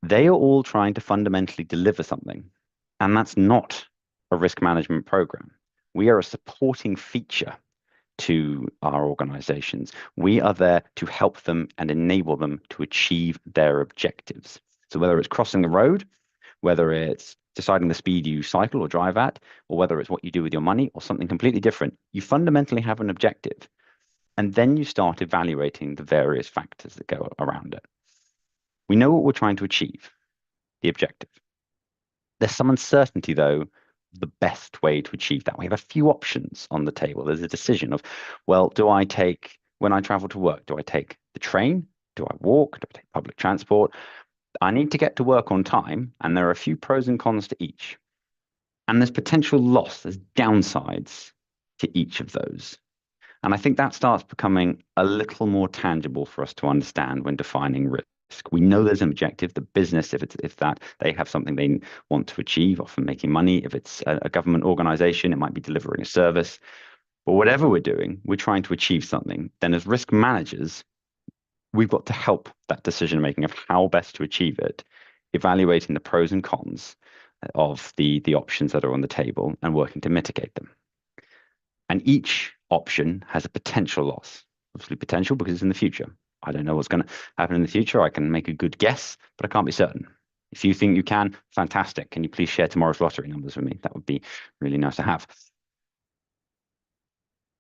They are all trying to fundamentally deliver something, and that's not a risk management program. We are a supporting feature to our organizations. We are there to help them and enable them to achieve their objectives. So whether it's crossing the road, whether it's deciding the speed you cycle or drive at, or whether it's what you do with your money or something completely different, you fundamentally have an objective. And then you start evaluating the various factors that go around it. We know what we're trying to achieve, the objective. There's some uncertainty, though, the best way to achieve that. We have a few options on the table. There's a decision of, well, when I travel to work, do I take the train? Do I walk? Do I take public transport? I need to get to work on time, and there are a few pros and cons to each. And there's potential loss, there's downsides to each of those. And I think that starts becoming a little more tangible for us to understand when defining risk. We know there's an objective. The business, if that they have something they want to achieve, often making money. If it's a government organization, it might be delivering a service. But whatever we're doing, we're trying to achieve something. Then as risk managers, we've got to help that decision making of how best to achieve it, evaluating the pros and cons of the options that are on the table and working to mitigate them. And each option has a potential loss. Obviously potential because it's in the future. I don't know what's going to happen in the future. I can make a good guess, but I can't be certain. If you think you can, fantastic. Can you please share tomorrow's lottery numbers with me? That would be really nice to have.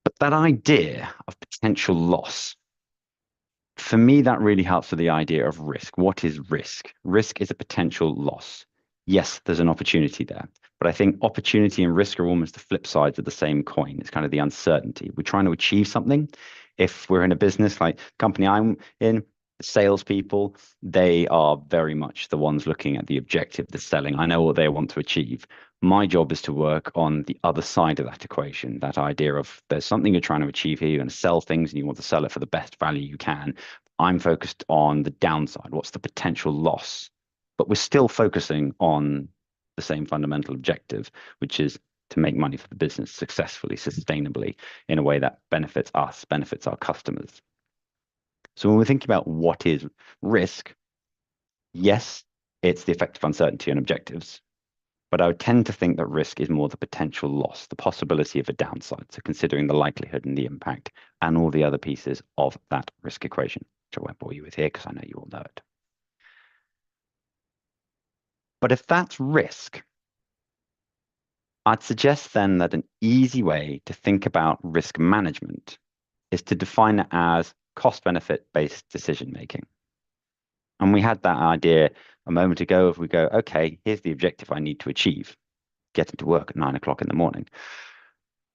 But that idea of potential loss, for me, that really helps with the idea of risk. What is risk? Risk is a potential loss. Yes, there's an opportunity there, but I think opportunity and risk are almost the flip sides of the same coin. It's kind of the uncertainty. We're trying to achieve something. If we're in a business like the company I'm in, salespeople, they are very much the ones looking at the objective, the selling. I know what they want to achieve. My job is to work on the other side of that equation, that idea of there's something you're trying to achieve here, you're going to sell things and you want to sell it for the best value you can. I'm focused on the downside. What's the potential loss? But we're still focusing on the same fundamental objective, which is to make money for the business successfully, sustainably, in a way that benefits us, benefits our customers. So when we're thinking about what is risk, yes, it's the effect of uncertainty on objectives, but I would tend to think that risk is more the potential loss, the possibility of a downside. So considering the likelihood and the impact and all the other pieces of that risk equation, which I won't bore you with here because I know you all know it. But if that's risk, I'd suggest then that an easy way to think about risk management is to define it as cost-benefit based decision making. And we had that idea a moment ago. If we go, okay, here's the objective I need to achieve, getting to work at 9 o'clock in the morning.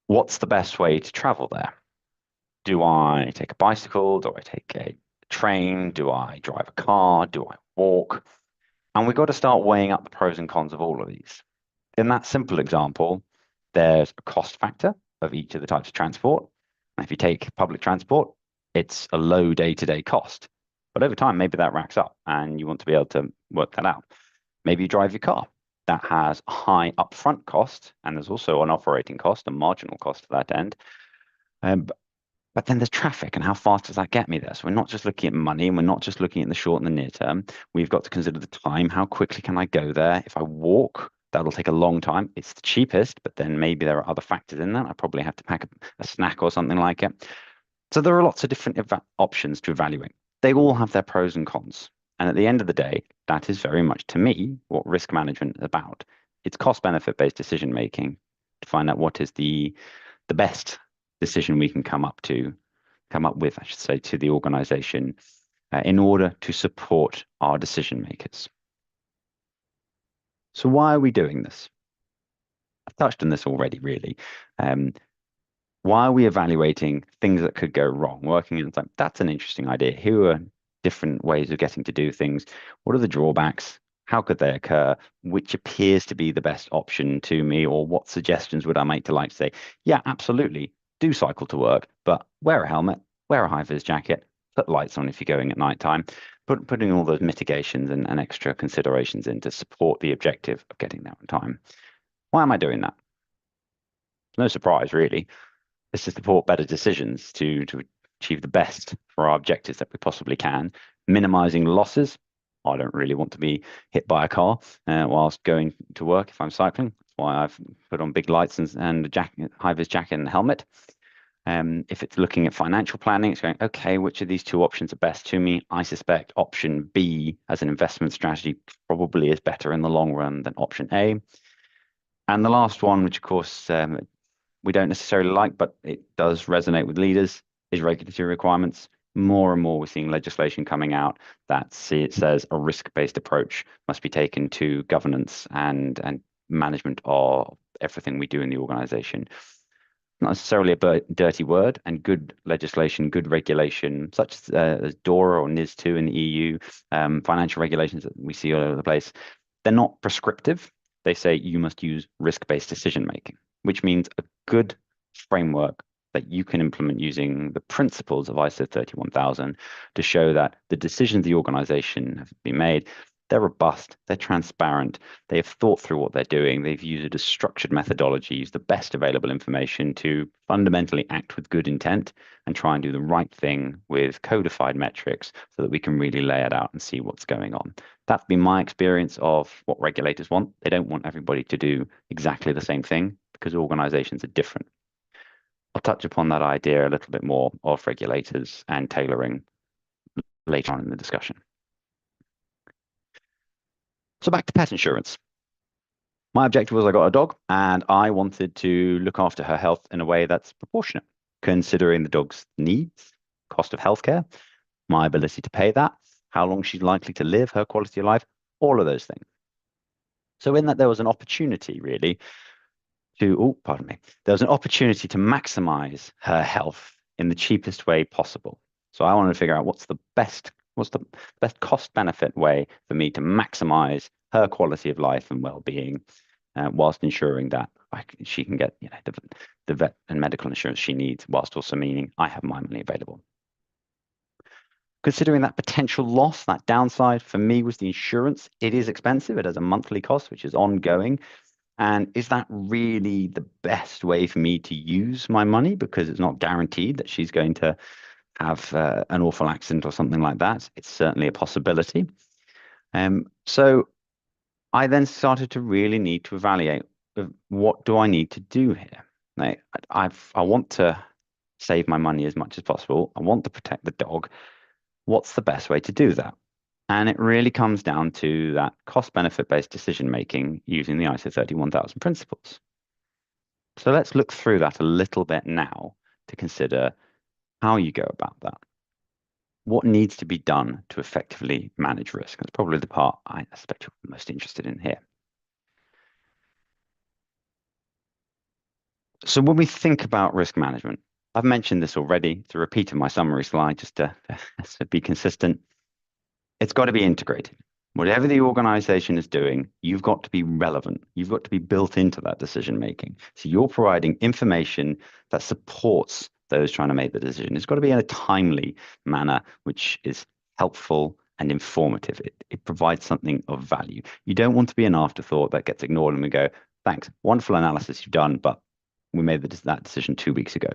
What's the best way to travel there? Do I take a bicycle? Do I take a train? Do I drive a car? Do I walk? And we've got to start weighing up the pros and cons of all of these. In that simple example, there's a cost factor of each of the types of transport. And if you take public transport, it's a low day-to-day cost. But over time, maybe that racks up and you want to be able to work that out. Maybe you drive your car. That has a high upfront cost, and there's also an operating cost, a marginal cost to that end. But then there's traffic, and how fast does that get me there? So we're not just looking at money, and we're not just looking at the short and the near term. We've got to consider the time. How quickly can I go there? If I walk, that'll take a long time. It's the cheapest, but then maybe there are other factors in that. I probably have to pack a snack or something like it. So there are lots of different options to evaluate. They all have their pros and cons. And at the end of the day, that is very much, to me, what risk management is about. It's cost-benefit based decision making to find out what is the best decision we can come up with, I should say, to the organization in order to support our decision makers. So why are we doing this? I've touched on this already, really. Why are we evaluating things that could go wrong? Working in like, that's an interesting idea. Here are different ways of getting to do things. What are the drawbacks? How could they occur? Which appears to be the best option to me? Or what suggestions would I make to like say, yeah, absolutely, do cycle to work, but wear a helmet, wear a high-vis jacket, put lights on if you're going at nighttime, putting all those mitigations and extra considerations in to support the objective of getting there on time. Why am I doing that? No surprise, really. It's to support better decisions to achieve the best for our objectives that we possibly can, minimizing losses I don't really want to be hit by a car whilst going to work if I'm cycling. That's why I've put on big lights and a jacket, high-vis jacket and a helmet. If it's looking at financial planning, it's going, okay, which of these two options are best to me? I suspect option B as an investment strategy probably is better in the long run than option A. And the last one, which of course we don't necessarily like, but it does resonate with leaders, is regulatory requirements. More and more, we're seeing legislation coming out that it says a risk-based approach must be taken to governance and management of everything we do in the organization. Not necessarily a dirty word, and good legislation, good regulation, such as DORA or NIS2 in the EU, financial regulations that we see all over the place, they're not prescriptive. They say you must use risk-based decision making, which means a good framework that you can implement using the principles of ISO 31000 to show that the decisions the organization have been made, they're robust, they're transparent, they have thought through what they're doing, they've used a structured methodology, used the best available information to fundamentally act with good intent and try and do the right thing with codified metrics so that we can really lay it out and see what's going on. That's been my experience of what regulators want. They don't want everybody to do exactly the same thing because organizations are different. I'll touch upon that idea a little bit more of regulators and tailoring later on in the discussion. So back to pet insurance. My objective was I got a dog and I wanted to look after her health in a way that's proportionate, considering the dog's needs, cost of healthcare, my ability to pay that, how long she's likely to live, her quality of life, all of those things. So in that there was an opportunity really to, there was an opportunity to maximize her health in the cheapest way possible. So I wanted to figure out what's the best cost benefit way for me to maximize her quality of life and well-being, whilst ensuring that she can get the vet and medical insurance she needs, whilst also meaning I have my money available. Considering that potential loss, that downside for me was the insurance. It is expensive. It has a monthly cost, which is ongoing. And is that really the best way for me to use my money? Because it's not guaranteed that she's going to have an awful accident or something like that. It's certainly a possibility. So I then started to really need to evaluate what do I need to do here. Now, I want to save my money as much as possible. I want to protect the dog. What's the best way to do that? And it really comes down to that cost-benefit-based decision-making using the ISO 31000 principles. So let's look through that a little bit now to consider how you go about that. What needs to be done to effectively manage risk? That's probably the part I suspect you're most interested in here. So when we think about risk management, I've mentioned this already, to repeat in my summary slide, just to be consistent. It's got to be integrated. Whatever the organization is doing, you've got to be relevant. You've got to be built into that decision making. So you're providing information that supports those trying to make the decision. It's got to be in a timely manner, which is helpful and informative. It provides something of value. You don't want to be an afterthought that gets ignored and we go, thanks, wonderful analysis you've done, but we made that decision 2 weeks ago.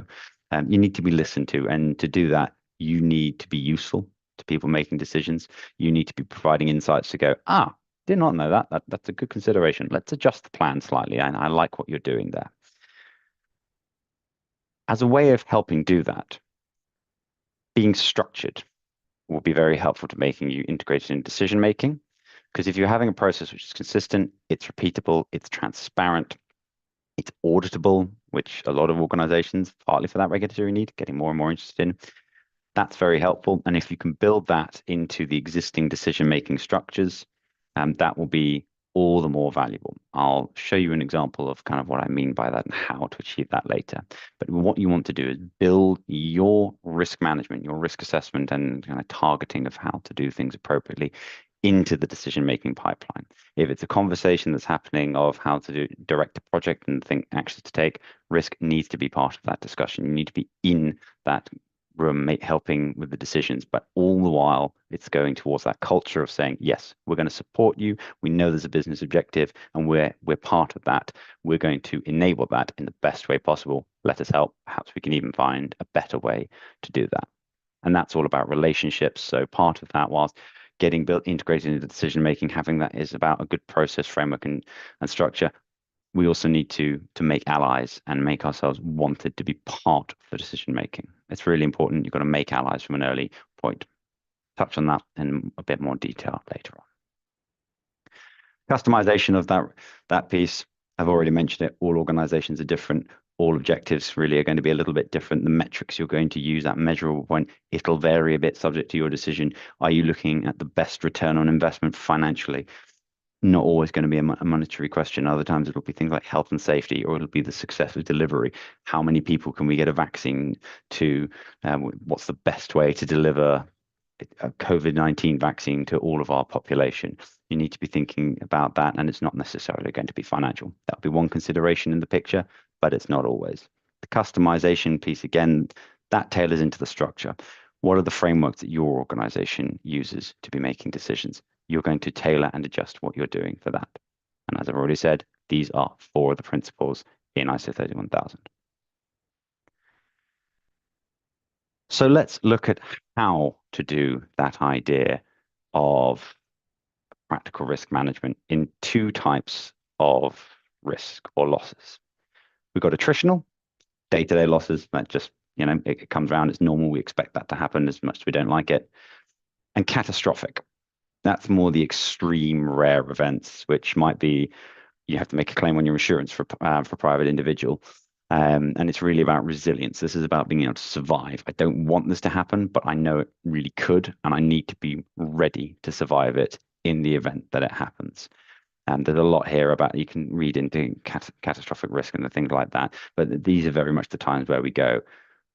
You need to be listened to, and to do that, you need to be useful to people making decisions. You need to be providing insights to go, did not know that. That's a good consideration. Let's adjust the plan slightly. And I like what you're doing there. As a way of helping do that, being structured will be very helpful to making you integrated in decision making. Because if you're having a process which is consistent, it's repeatable, it's transparent, it's auditable, which a lot of organizations, partly for that regulatory need, getting more and more interested in. That's very helpful. And if you can build that into the existing decision-making structures, that will be all the more valuable. I'll show you an example of kind of what I mean by that and how to achieve that later. But what you want to do is build your risk management, your risk assessment, and kind of targeting of how to do things appropriately into the decision-making pipeline. If it's a conversation that's happening of how to direct a project and think actions to take, risk needs to be part of that discussion. You need to be in that room helping with the decisions, but all the while it's going towards that culture of saying, yes, we're going to support you. We know there's a business objective and we're part of that. We're going to enable that in the best way possible. Let us help. Perhaps we can even find a better way to do that. And that's all about relationships. So part of that was getting built, integrated into decision making, having that is about a good process framework and structure. We also need to make allies and make ourselves wanted to be part of the decision making. It's really important. You've got to make allies from an early point. Touch on that in a bit more detail later on. Customization of that piece, I've already mentioned it. All organizations are different. All objectives really are going to be a little bit different. The metrics you're going to use, that measurable point, it'll vary a bit subject to your decision. Are you looking at the best return on investment financially? Not always going to be a monetary question. Other times it'll be things like health and safety, or it'll be the success of delivery. How many people can we get a vaccine to? What's the best way to deliver a COVID-19 vaccine to all of our population? You need to be thinking about that, and it's not necessarily going to be financial. That'll be one consideration in the picture, but it's not always. The customization piece, again, that tailors into the structure. What are the frameworks that your organization uses to be making decisions? You're going to tailor and adjust what you're doing for that. And as I've already said, these are 4 of the principles in ISO 31000. So let's look at how to do that idea of practical risk management in 2 types of risk or losses. We've got attritional, day-to-day losses. That just, it comes around, it's normal. We expect that to happen as much as we don't like it. And catastrophic. That's more the extreme rare events, which might be you have to make a claim on your insurance for private individual. And it's really about resilience. This is about being able to survive. I don't want this to happen, but I know it really could, and I need to be ready to survive it in the event that it happens. And there's a lot here about you can read into catastrophic risk and the things like that. But these are very much the times where we go,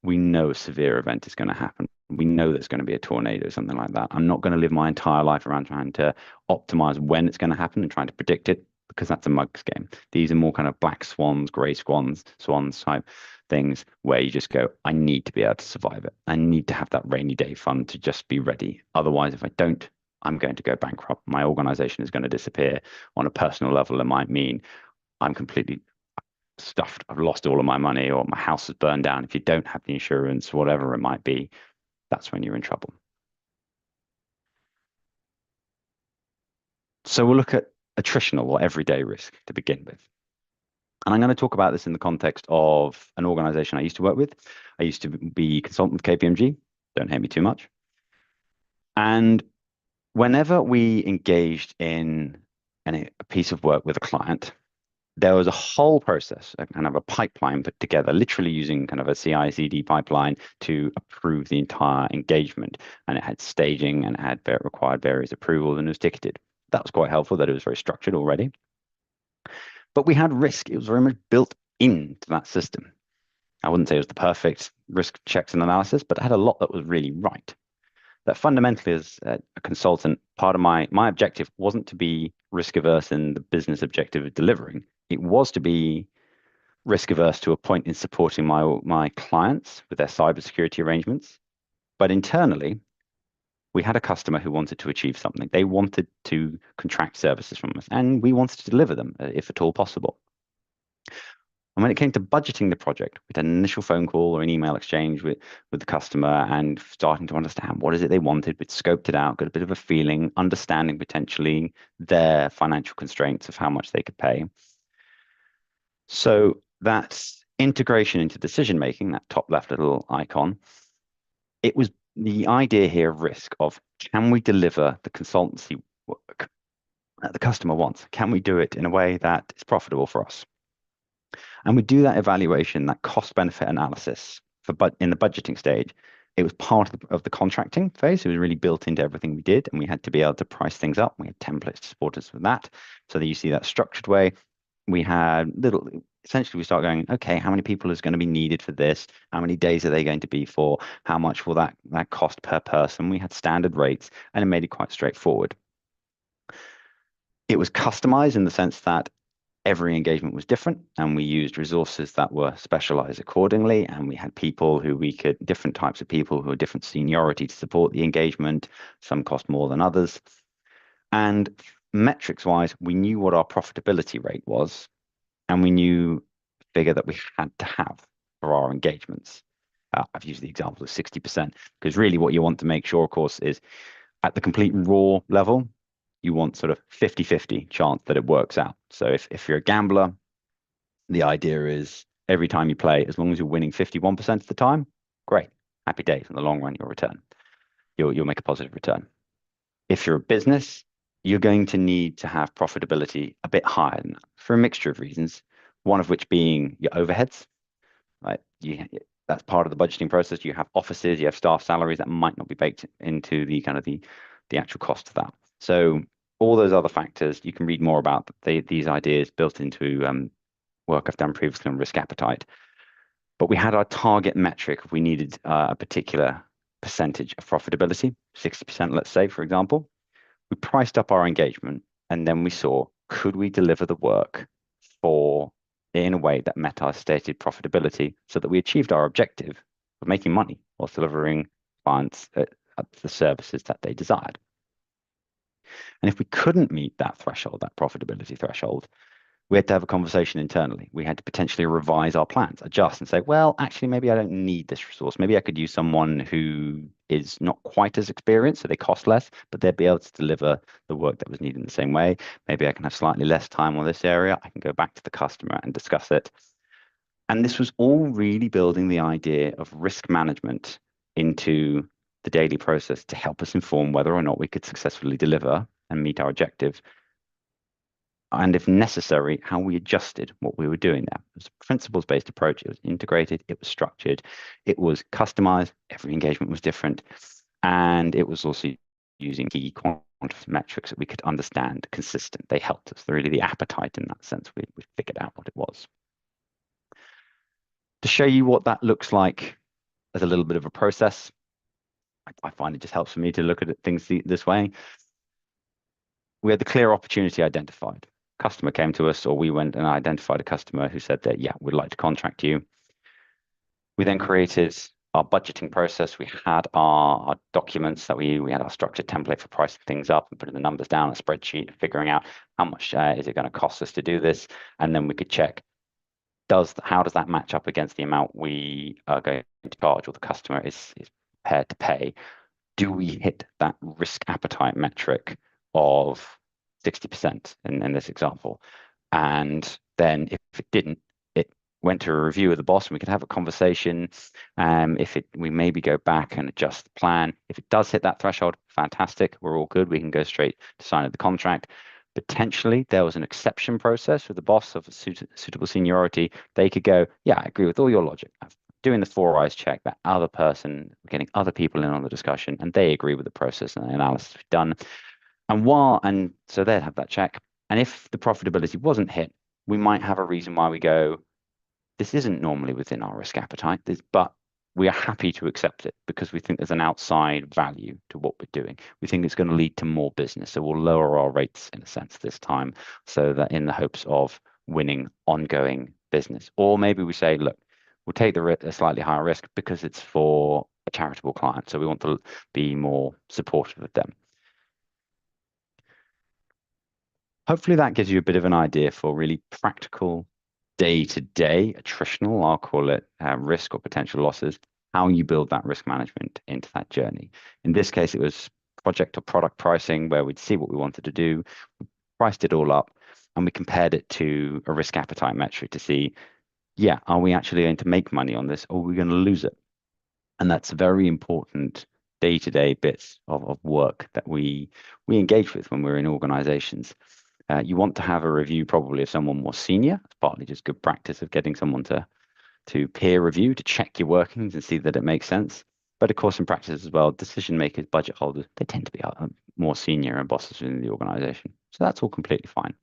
we know a severe event is going to happen. We know there's going to be a tornado or something like that. I'm not going to live my entire life around trying to optimize when it's going to happen and trying to predict it, because that's a mug's game. These are more kind of black swans, gray swans type things where you just go, I need to be able to survive it. I need to have that rainy day fund to just be ready. Otherwise, if I don't, I'm going to go bankrupt. My organization is going to disappear. On a personal level, it might mean I'm completely stuffed. I've lost all of my money, or my house is burned down. If you don't have the insurance, whatever it might be, that's when you're in trouble. So we'll look at attritional or everyday risk to begin with. And I'm going to talk about this in the context of an organization I used to work with. I used to be consultant with KPMG. Don't hate me too much. And whenever we engaged in a piece of work with a client, there was a whole process, a kind of a pipeline put together, literally using kind of a CI/CD pipeline to approve the entire engagement. And it had staging and it had required various approvals, and it was ticketed. That was quite helpful that it was very structured already. But we had risk. It was very much built into that system. I wouldn't say it was the perfect risk checks and analysis, but it had a lot that was really right. That fundamentally, as a consultant, part of my objective wasn't to be risk averse in the business objective of delivering. It was to be risk averse to a point in supporting my clients with their cybersecurity arrangements. But internally, we had a customer who wanted to achieve something. They wanted to contract services from us, and we wanted to deliver them if at all possible. And when it came to budgeting the project, we had an initial phone call or an email exchange with the customer and starting to understand what is it they wanted. We'd scoped it out, got a bit of a feeling, understanding potentially their financial constraints of how much they could pay. So that's integration into decision making, that top left little icon. It was the idea here of risk of, can we deliver the consultancy work that the customer wants? Can we do it in a way that is profitable for us? And we do that evaluation, that cost benefit analysis in the budgeting stage. It was part of the contracting phase. It was really built into everything we did, and we had to be able to price things up. We had templates to support us with that. So that you see that structured way. We had essentially we start going, okay, how many people is going to be needed for this? How many days are they going to be for? How much will that cost per person? We had standard rates, and it made it quite straightforward. It was customized in the sense that every engagement was different, and we used resources that were specialized accordingly. And we had people different types of people who are different seniority to support the engagement. Some cost more than others. And metrics wise, we knew what our profitability rate was, and we knew the figure that we had to have for our engagements. I've used the example of 60%, because really what you want to make sure, of course, is At the complete raw level, you want sort of 50-50 chance that it works out. So if you're a gambler, the idea is every time you play, as long as you're winning 51% of the time, great. Happy days. In the long run, you'll return. You'll make a positive return. If you're a business, you're going to need to have profitability a bit higher than that for a mixture of reasons. One of which being your overheads, right? That's part of the budgeting process. You have offices, you have staff salaries that might not be baked into the kind of the actual cost of that. So all those other factors, you can read more about these ideas built into work I've done previously on risk appetite. But we had our target metric if we needed a particular percentage of profitability, 60%, let's say, for example. We priced up our engagement and then we saw, could we deliver the work in a way that met our stated profitability so that we achieved our objective of making money whilst delivering clients the services that they desired. And if we couldn't meet that threshold, that profitability threshold, we had to have a conversation internally. We had to potentially revise our plans, adjust and say, well, actually, maybe I don't need this resource. Maybe I could use someone who is not quite as experienced, so they cost less, but they'd be able to deliver the work that was needed in the same way. Maybe I can have slightly less time on this area. I can go back to the customer and discuss it. And this was all really building the idea of risk management into the daily process to help us inform whether or not we could successfully deliver and meet our objective. And if necessary, how we adjusted what we were doing there. It was a principles-based approach. It was integrated. It was structured. It was customized. Every engagement was different. And it was also using key quantitative metrics that we could understand consistent. They helped us. Really, the appetite in that sense, we figured out what it was. To show you what that looks like as a little bit of a process, I find it just helps for me to look at things this way. We had the clear opportunity identified. Customer came to us, or we went and identified a customer who said that, yeah, we'd like to contract you. We then created our budgeting process. We had our documents that we had our structured template for pricing things up and putting the numbers down, a spreadsheet, figuring out how much is it going to cost us to do this. And then we could check, how does that match up against the amount we are going to charge or the customer is prepared to pay? Do we hit that risk appetite metric of 60% in this example? And then if it didn't, it went to a review of the boss and we could have a conversation. We maybe go back and adjust the plan. If it does hit that threshold, fantastic, we're all good. We can go straight to sign the contract. Potentially, there was an exception process with the boss of suitable seniority. They could go, yeah, I agree with all your logic. I'm doing the 4 eyes check, that other person, getting other people in on the discussion, and they agree with the process and the analysis we've done. And so they'd have that check. And if the profitability wasn't hit, we might have a reason why we go, this isn't normally within our risk appetite, but we are happy to accept it because we think there's an outside value to what we're doing. We think it's going to lead to more business. So we'll lower our rates in a sense this time, so that in the hopes of winning ongoing business. Or maybe we say, look, we'll take a slightly higher risk because it's for a charitable client. So we want to be more supportive of them. Hopefully that gives you a bit of an idea for really practical day-to-day attritional, I'll call it, risk or potential losses, how you build that risk management into that journey. In this case, it was project or product pricing where we'd see what we wanted to do, we priced it all up, and we compared it to a risk appetite metric to see, yeah, are we actually going to make money on this or are we going to lose it? And that's a very important day-to-day bits of work that we engage with when we're in organizations. You want to have a review probably of someone more senior. It's partly just good practice of getting someone to peer review, to check your workings and see that it makes sense. But of course, in practice as well, decision makers, budget holders, they tend to be more senior and bosses within the organization. So that's all completely fine.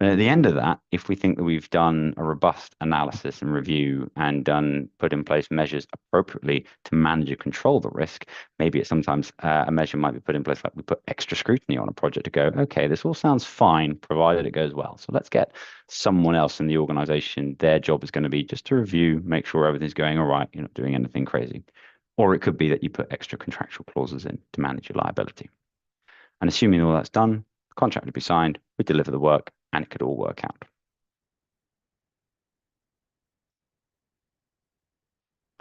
But at the end of that, if we think that we've done a robust analysis and review and put in place measures appropriately to manage and control the risk, maybe it's sometimes a measure might be put in place like we put extra scrutiny on a project to go, okay, this all sounds fine, provided it goes well. So let's get someone else in the organization. Their job is going to be just to review, make sure everything's going all right, you're not doing anything crazy. Or it could be that you put extra contractual clauses in to manage your liability. And assuming all that's done, the contract would be signed, we deliver the work, and it could all work out.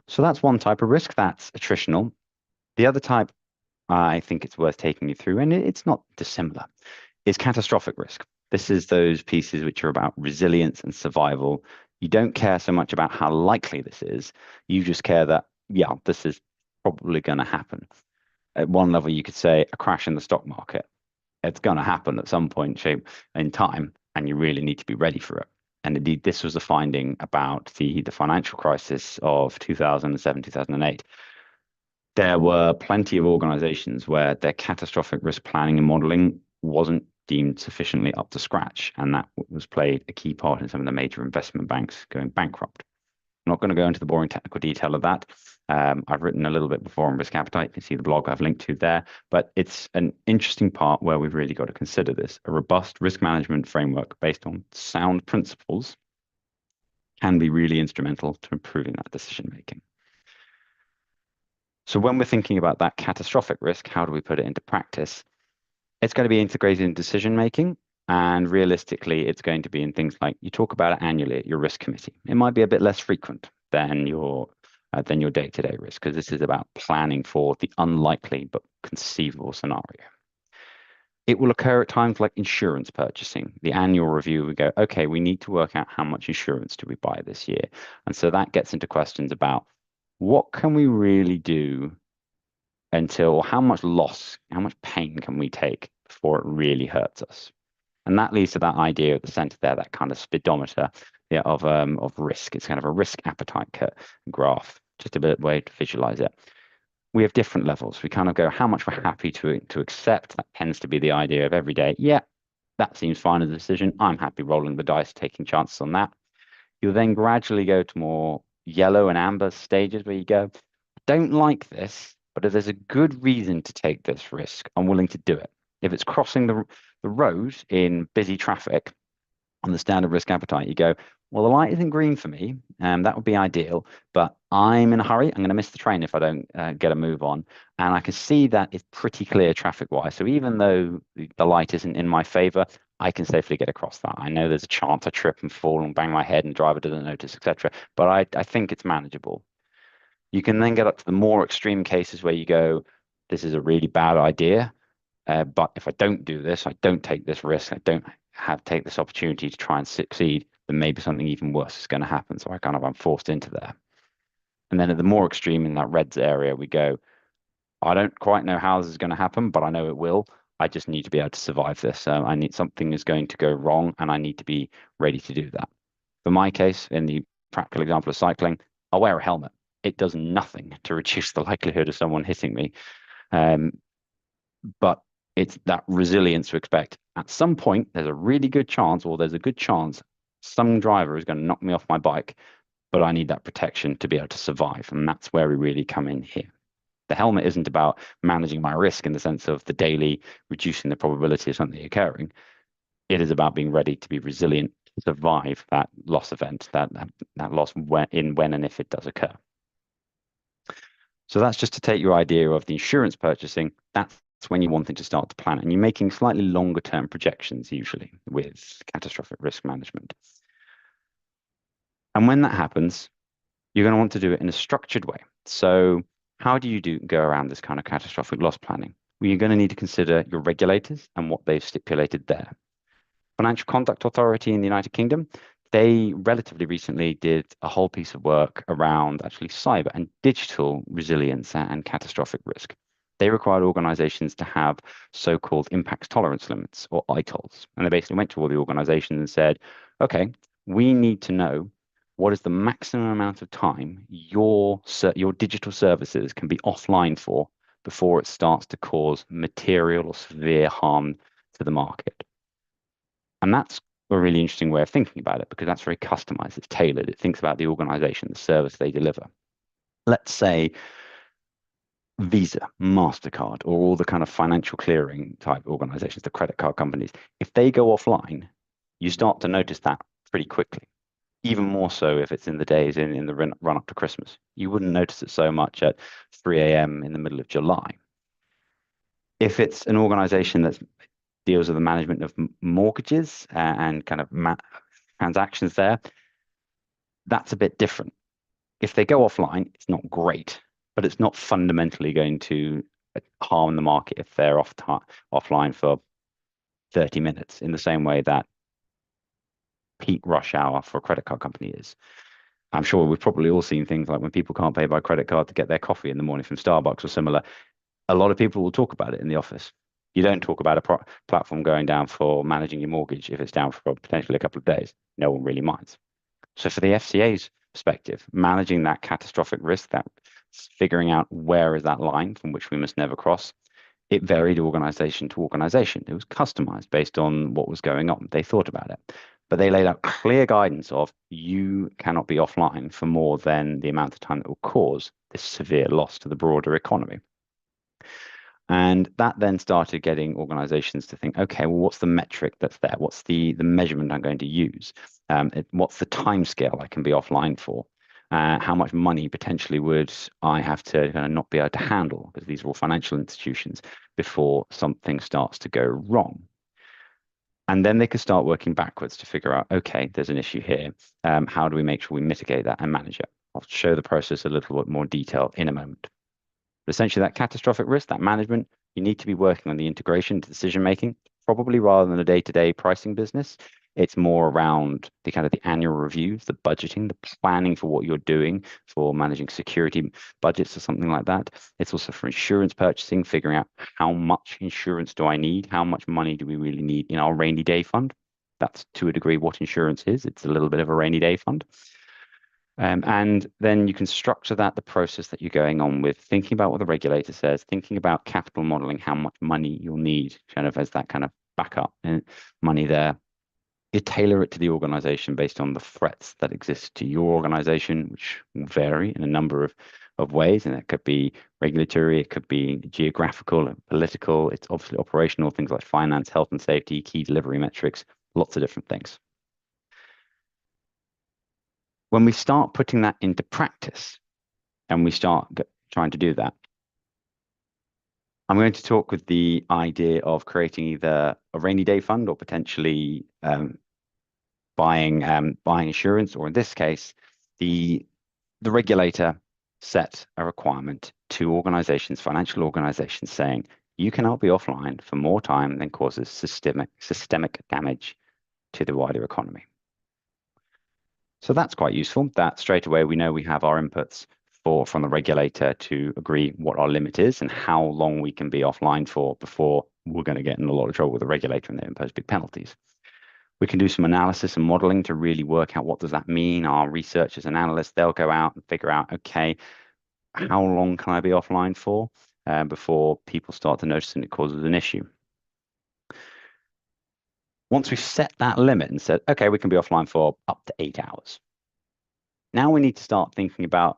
So that's one type of risk, that's attritional. The other type I think it's worth taking you through, and it's not dissimilar, is catastrophic risk. This is those pieces which are about resilience and survival. You don't care so much about how likely this is. You just care that, yeah, this is probably going to happen. At one level, you could say a crash in the stock market. It's going to happen at some point shape in time, and you really need to be ready for it. And indeed, this was the finding about the financial crisis of 2007, 2008. There were plenty of organizations where their catastrophic risk planning and modeling wasn't deemed sufficiently up to scratch, and that was played a key part in some of the major investment banks going bankrupt. I'm not going to go into the boring technical detail of that. I've written a little bit before on risk appetite. You can see the blog I've linked to there, but it's an interesting part where we've really got to consider this. A robust risk management framework based on sound principles can be really instrumental to improving that decision making. So when we're thinking about that catastrophic risk, how do we put it into practice? It's going to be integrated in decision making. And realistically, it's going to be in things like you talk about it annually at your risk committee. It might be a bit less frequent than your day-to-day risk, because this is about planning for the unlikely but conceivable scenario. It will occur at times like insurance purchasing. The annual review, we go, okay, we need to work out how much insurance do we buy this year. And so that gets into questions about what can we really do until how much loss, how much pain can we take before it really hurts us? And that leads to that idea at the center there, that kind of speedometer, yeah, of risk. It's kind of a risk appetite graph, just a bit way to visualize it. We have different levels. We kind of go how much we're happy to accept. That tends to be the idea of every day. Yeah, that seems fine as a decision. I'm happy rolling the dice, taking chances on that. You'll then gradually go to more yellow and amber stages where you go, don't like this, but if there's a good reason to take this risk, I'm willing to do it. If it's crossing the road in busy traffic on the standard risk appetite, you go, well, the light isn't green for me, and that would be ideal, but I'm in a hurry. I'm going to miss the train if I don't get a move on. And I can see that it's pretty clear traffic-wise. So even though the light isn't in my favor, I can safely get across that. I know there's a chance I trip and fall and bang my head and the driver doesn't notice, etc. But I think it's manageable. You can then get up to the more extreme cases where you go, this is a really bad idea. But if I don't do this, I don't take this risk, I don't take this opportunity to try and succeed, then maybe something even worse is going to happen. So I'm forced into there. And then at the more extreme in that reds area, we go, I don't quite know how this is going to happen, but I know it will. I just need to be able to survive this. I need something is going to go wrong, and I need to be ready to do that. For my case, in the practical example of cycling, I wear a helmet. It does nothing to reduce the likelihood of someone hitting me. But it's that resilience to expect at some point there's a really good chance, or there's a good chance some driver is going to knock me off my bike, but I need that protection to be able to survive. And that's where we really come in here. The helmet isn't about managing my risk in the sense of the daily reducing the probability of something occurring. It is about being ready to be resilient to survive that loss event, that loss when and if it does occur. So that's just to take your idea of the insurance purchasing. That's when you're wanting to start to plan, and you're making slightly longer term projections usually with catastrophic risk management. And when that happens, you're going to want to do it in a structured way. So how do you go around this kind of catastrophic loss planning? Well, you're going to need to consider your regulators and what they've stipulated there. Financial Conduct Authority in the United Kingdom, they relatively recently did a whole piece of work around actually cyber and digital resilience and catastrophic risk. They required organizations to have so-called impacts tolerance limits, or ITOLs. And they basically went to all the organizations and said, okay, we need to know what is the maximum amount of time your digital services can be offline for before it starts to cause material or severe harm to the market. And that's a really interesting way of thinking about it, because that's very customized, it's tailored, it thinks about the organization, the service they deliver. Let's say Visa, MasterCard, or all the kind of financial clearing type organizations, the credit card companies, if they go offline, you start to notice that pretty quickly. Even more so if it's in the days in the run up to Christmas. You wouldn't notice it so much at 3 a.m. in the middle of July. If it's an organization that deals with the management of mortgages and kind of transactions there, that's a bit different. If they go offline, it's not great, but it's not fundamentally going to harm the market if they're offline for 30 minutes, in the same way that peak rush hour for a credit card company is. I'm sure we've probably all seen things like when people can't pay by credit card to get their coffee in the morning from Starbucks or similar. A lot of people will talk about it in the office. You don't talk about a platform going down for managing your mortgage if it's down for potentially a couple of days. No one really minds. So for the FCA's perspective, managing that catastrophic risk, that figuring out where is that line from which we must never cross, it varied organization to organization. It was customized based on what was going on. They thought about it, but they laid out clear guidance of you cannot be offline for more than the amount of time that will cause this severe loss to the broader economy. And that then started getting organizations to think, okay, well, what's the metric that's there? What's the measurement I'm going to use? What's the time scale I can be offline for? How much money potentially would I have to not be able to handle, because these are all financial institutions, before something starts to go wrong? And then they could start working backwards to figure out, okay, there's an issue here. How do we make sure we mitigate that and manage it? I'll show the process a little bit more detail in a moment. But essentially, that catastrophic risk, that management, you need to be working on the integration, decision making, probably rather than a day-to-day pricing business. It's more around the kind of the annual reviews, the budgeting, the planning for what you're doing for managing security budgets or something like that. It's also for insurance purchasing, figuring out how much insurance do I need? How much money do we really need in our rainy day fund? That's to a degree what insurance is. It's a little bit of a rainy day fund. And then you can structure that, the process that you're going on with, thinking about what the regulator says, thinking about capital modeling, how much money you'll need, kind of as that kind of backup money there. You tailor it to the organization based on the threats that exist to your organization, which will vary in a number of ways. And it could be regulatory, it could be geographical, political, it's obviously operational, things like finance, health and safety, key delivery metrics, lots of different things. When we start putting that into practice and we start trying to do that, I'm going to talk with the idea of creating either a rainy day fund or potentially buying insurance, or in this case, the regulator set a requirement to organizations, financial organizations, saying you cannot be offline for more time than causes systemic damage to the wider economy. So that's quite useful. That straight away we know we have our inputs from the regulator to agree what our limit is and how long we can be offline for before we're going to get in a lot of trouble with the regulator and they impose big penalties. We can do some analysis and modeling to really work out what does that mean. Our researchers and analysts, they'll go out and figure out, okay, how long can I be offline for before people start to notice and it causes an issue. Once we've set that limit and said, okay, we can be offline for up to 8 hours. Now we need to start thinking about,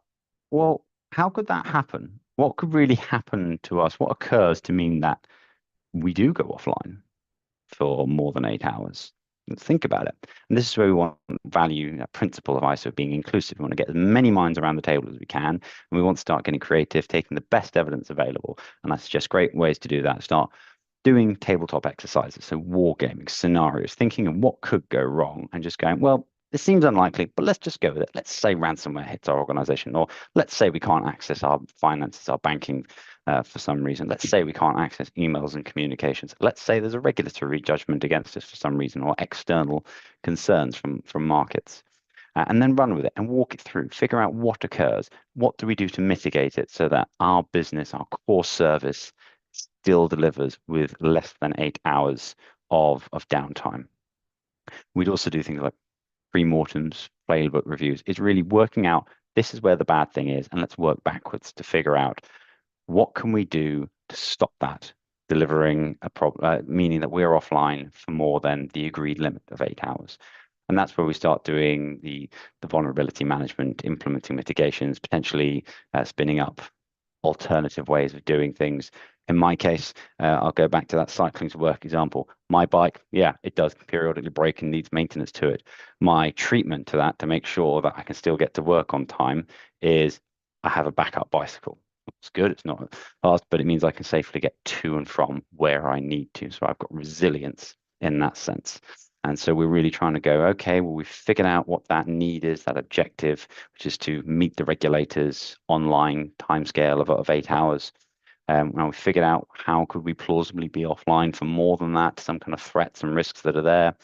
well, how could that happen? What could really happen to us? What occurs to mean that we do go offline for more than 8 hours? Let's think about it. And this is where we want to value that principle of ISO being inclusive. We want to get as many minds around the table as we can. And we want to start getting creative, taking the best evidence available. And that's just great ways to do that. Start doing tabletop exercises, so wargaming, scenarios, thinking of what could go wrong and just going, well, this seems unlikely, but let's just go with it. Let's say ransomware hits our organization, or let's say we can't access our finances, our banking for some reason. Let's say we can't access emails and communications. Let's say there's a regulatory judgment against us for some reason, or external concerns from markets. And then run with it and walk it through, figure out what occurs. What do we do to mitigate it so that our business, our core service, still delivers with less than 8 hours of downtime? We'd also do things like pre-mortems, playbook reviews. It's really working out, this is where the bad thing is, and let's work backwards to figure out what can we do to stop that delivering a problem, meaning that we're offline for more than the agreed limit of 8 hours. And that's where we start doing the vulnerability management, implementing mitigations, potentially spinning up alternative ways of doing things. In my case, I'll go back to that cycling to work example. My bike, yeah, it does periodically break and needs maintenance to it. My treatment to that to make sure that I can still get to work on time is I have a backup bicycle. It's good, it's not fast, but it means I can safely get to and from where I need to. So I've got resilience in that sense. And so we're really trying to go, okay, well, we've figured out what that need is, that objective, which is to meet the regulators' online timescale of 8 hours. Now we figured out how could we plausibly be offline for more than that, some kind of threats and risks that are there.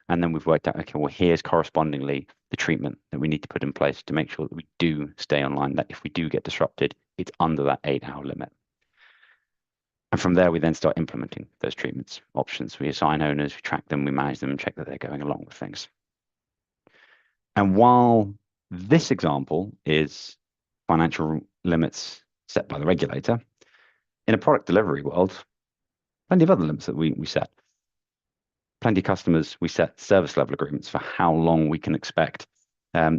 And then we've worked out, okay, well, here's correspondingly the treatment that we need to put in place to make sure that we do stay online, that if we do get disrupted, it's under that 8-hour limit. And from there, we then start implementing those treatments options. We assign owners, we track them, we manage them, and check that they're going along with things. And while this example is financial limits set by the regulator, in a product delivery world, plenty of other limits that we set. Plenty of customers, we set service level agreements for how long we can expect how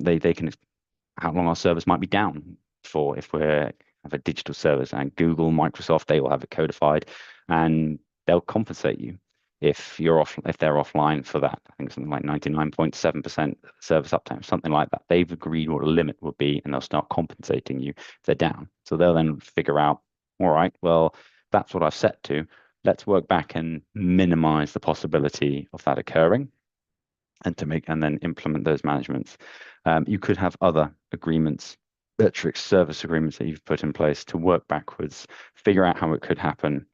long our service might be down for if we're have a digital service. And Google, Microsoft, they will have it codified, and they'll compensate you if they're offline for that. I think something like 99.7% service uptime, something like that. They've agreed what a limit would be, and they'll start compensating you if they're down. So they'll then figure out, all right, well, that's what I've set to. Let's work back and minimize the possibility of that occurring, and then implement those managements. You could have other agreements, metrics, service agreements that you've put in place to work backwards, figure out how it could happen,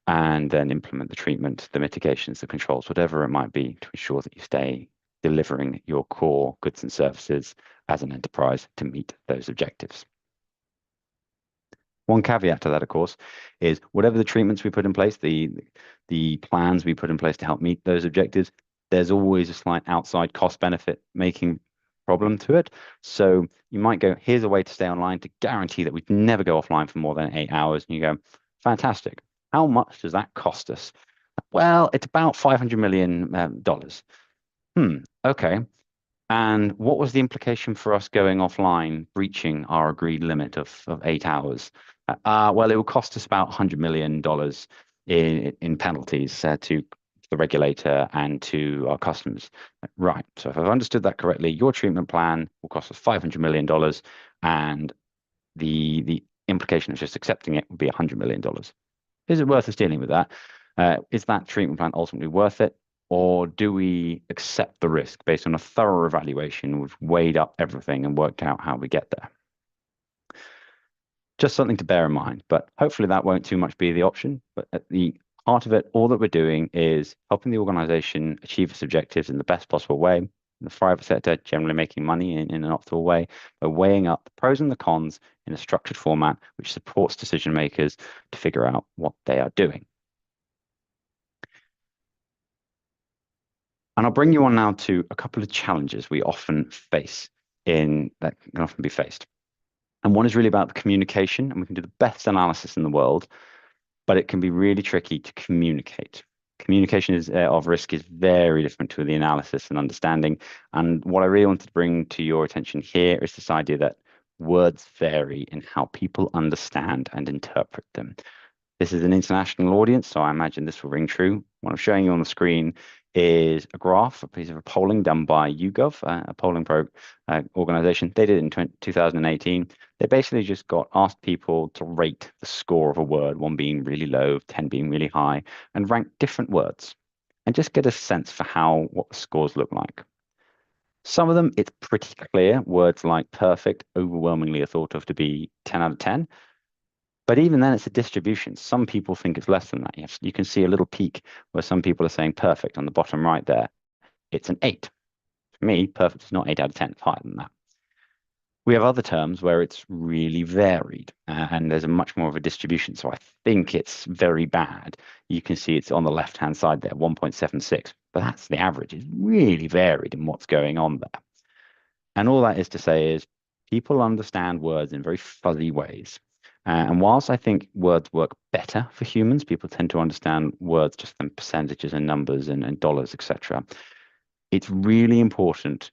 and then implement the treatment, the mitigations, the controls, whatever it might be, to ensure that you stay delivering your core goods and services as an enterprise to meet those objectives. One caveat to that, of course, is whatever the treatments we put in place, the plans we put in place to help meet those objectives, there's always a slight outside cost benefit making problem to it. So you might go, here's a way to stay online to guarantee that we'd never go offline for more than 8 hours. And you go, fantastic. How much does that cost us? Well, it's about $500 million. Okay. And what was the implication for us going offline, breaching our agreed limit of 8 hours? Well, it will cost us about $100 million in penalties to the regulator and to our customers. Right. So if I've understood that correctly, your treatment plan will cost us $500 million, and the implication of just accepting it would be $100 million. Is it worth us dealing with that? Is that treatment plan ultimately worth it? Or do we accept the risk based on a thorough evaluation? We've weighed up everything and worked out how we get there. Just something to bear in mind, but hopefully that won't too much be the option. But at the heart of it, all that we're doing is helping the organization achieve its objectives in the best possible way. In the private sector, generally making money in an optimal way, by weighing up the pros and the cons in a structured format, which supports decision makers to figure out what they are doing. And I'll bring you on now to a couple of challenges we often face that can often be faced. And one is really about the communication, and we can do the best analysis in the world, but it can be really tricky to communicate. Communication of risk is very different to the analysis and understanding. And what I really wanted to bring to your attention here is this idea that words vary in how people understand and interpret them. This is an international audience, so I imagine this will ring true. What I'm showing you on the screen is a graph, a piece of a polling done by YouGov, a polling organization. They did it in 2018. They basically just asked people to rate the score of a word, 1 being really low, 10 being really high, and rank different words, and just get a sense for what the scores look like. Some of them, it's pretty clear. Words like perfect overwhelmingly are thought of to be 10 out of 10. But even then, it's a distribution. Some people think it's less than that. You can see a little peak where some people are saying perfect on the bottom right there. It's an 8. For me, perfect is not 8 out of 10. It's higher than that. We have other terms where it's really varied, and there's a much more of a distribution. So I think it's very bad. You can see it's on the left-hand side there, 1.76. But that's the average. It's really varied in what's going on there. And all that is to say is people understand words in very fuzzy ways. And whilst I think words work better for humans, people tend to understand words just in percentages and numbers and dollars, etc. It's really important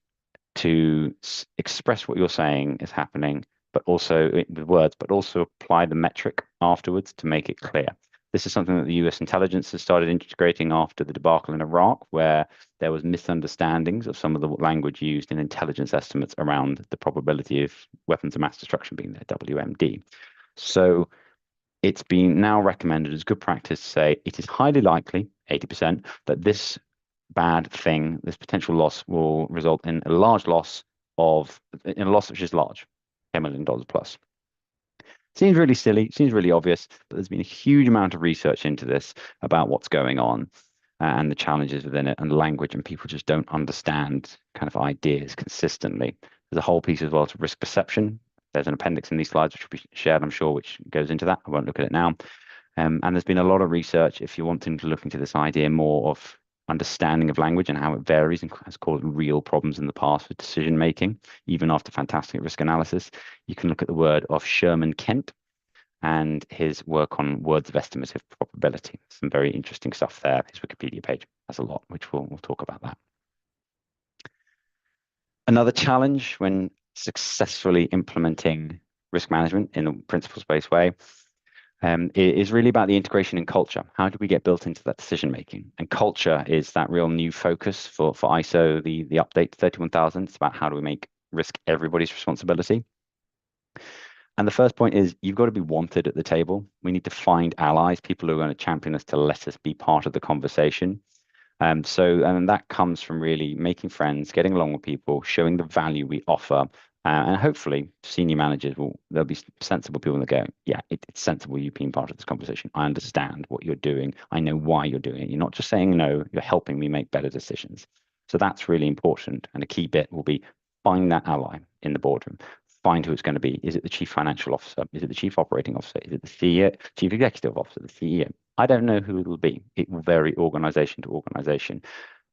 to express what you're saying is happening, but also with words, but also apply the metric afterwards to make it clear. This is something that the US intelligence has started integrating after the debacle in Iraq, where there was misunderstandings of some of the language used in intelligence estimates around the probability of weapons of mass destruction being there, WMD. So it's been now recommended as good practice to say it is highly likely, 80%, that this bad thing, this potential loss will result in a loss which is large, $10 million plus. Seems really silly, seems really obvious, but there's been a huge amount of research into this about what's going on and the challenges within it and language, and people just don't understand kind of ideas consistently. There's a whole piece as well to risk perception. There's an appendix in these slides which will be shared, I'm sure, which goes into that. I won't look at it now. And there's been a lot of research, if you're wanting to look into this idea more of understanding of language and how it varies and has caused real problems in the past with decision making, even after fantastic risk analysis. You can look at the word of Sherman Kent and his work on words of estimative probability. Some very interesting stuff there. His Wikipedia page has a lot, which we'll talk about that. Another challenge when successfully implementing risk management in a principles-based way is really about the integration in culture. How do we get built into that decision making? And culture is that real new focus for ISO, the update to 31000. It's about how do we make risk everybody's responsibility. And the first point is you've got to be wanted at the table. We need to find allies, people who are going to champion us to let us be part of the conversation. So that comes from really making friends, getting along with people, showing the value we offer, and hopefully senior managers there'll be sensible people that go, yeah, it's sensible you being part of this conversation. I understand what you're doing. I know why you're doing it. You're not just saying no, you're helping me make better decisions. So that's really important. And a key bit will be find that ally in the boardroom. Find who it's going to be. Is it the chief financial officer? Is it the chief operating officer? Is it the CEO, chief executive officer, the CEO? I don't know who it will be. It will vary organization to organization,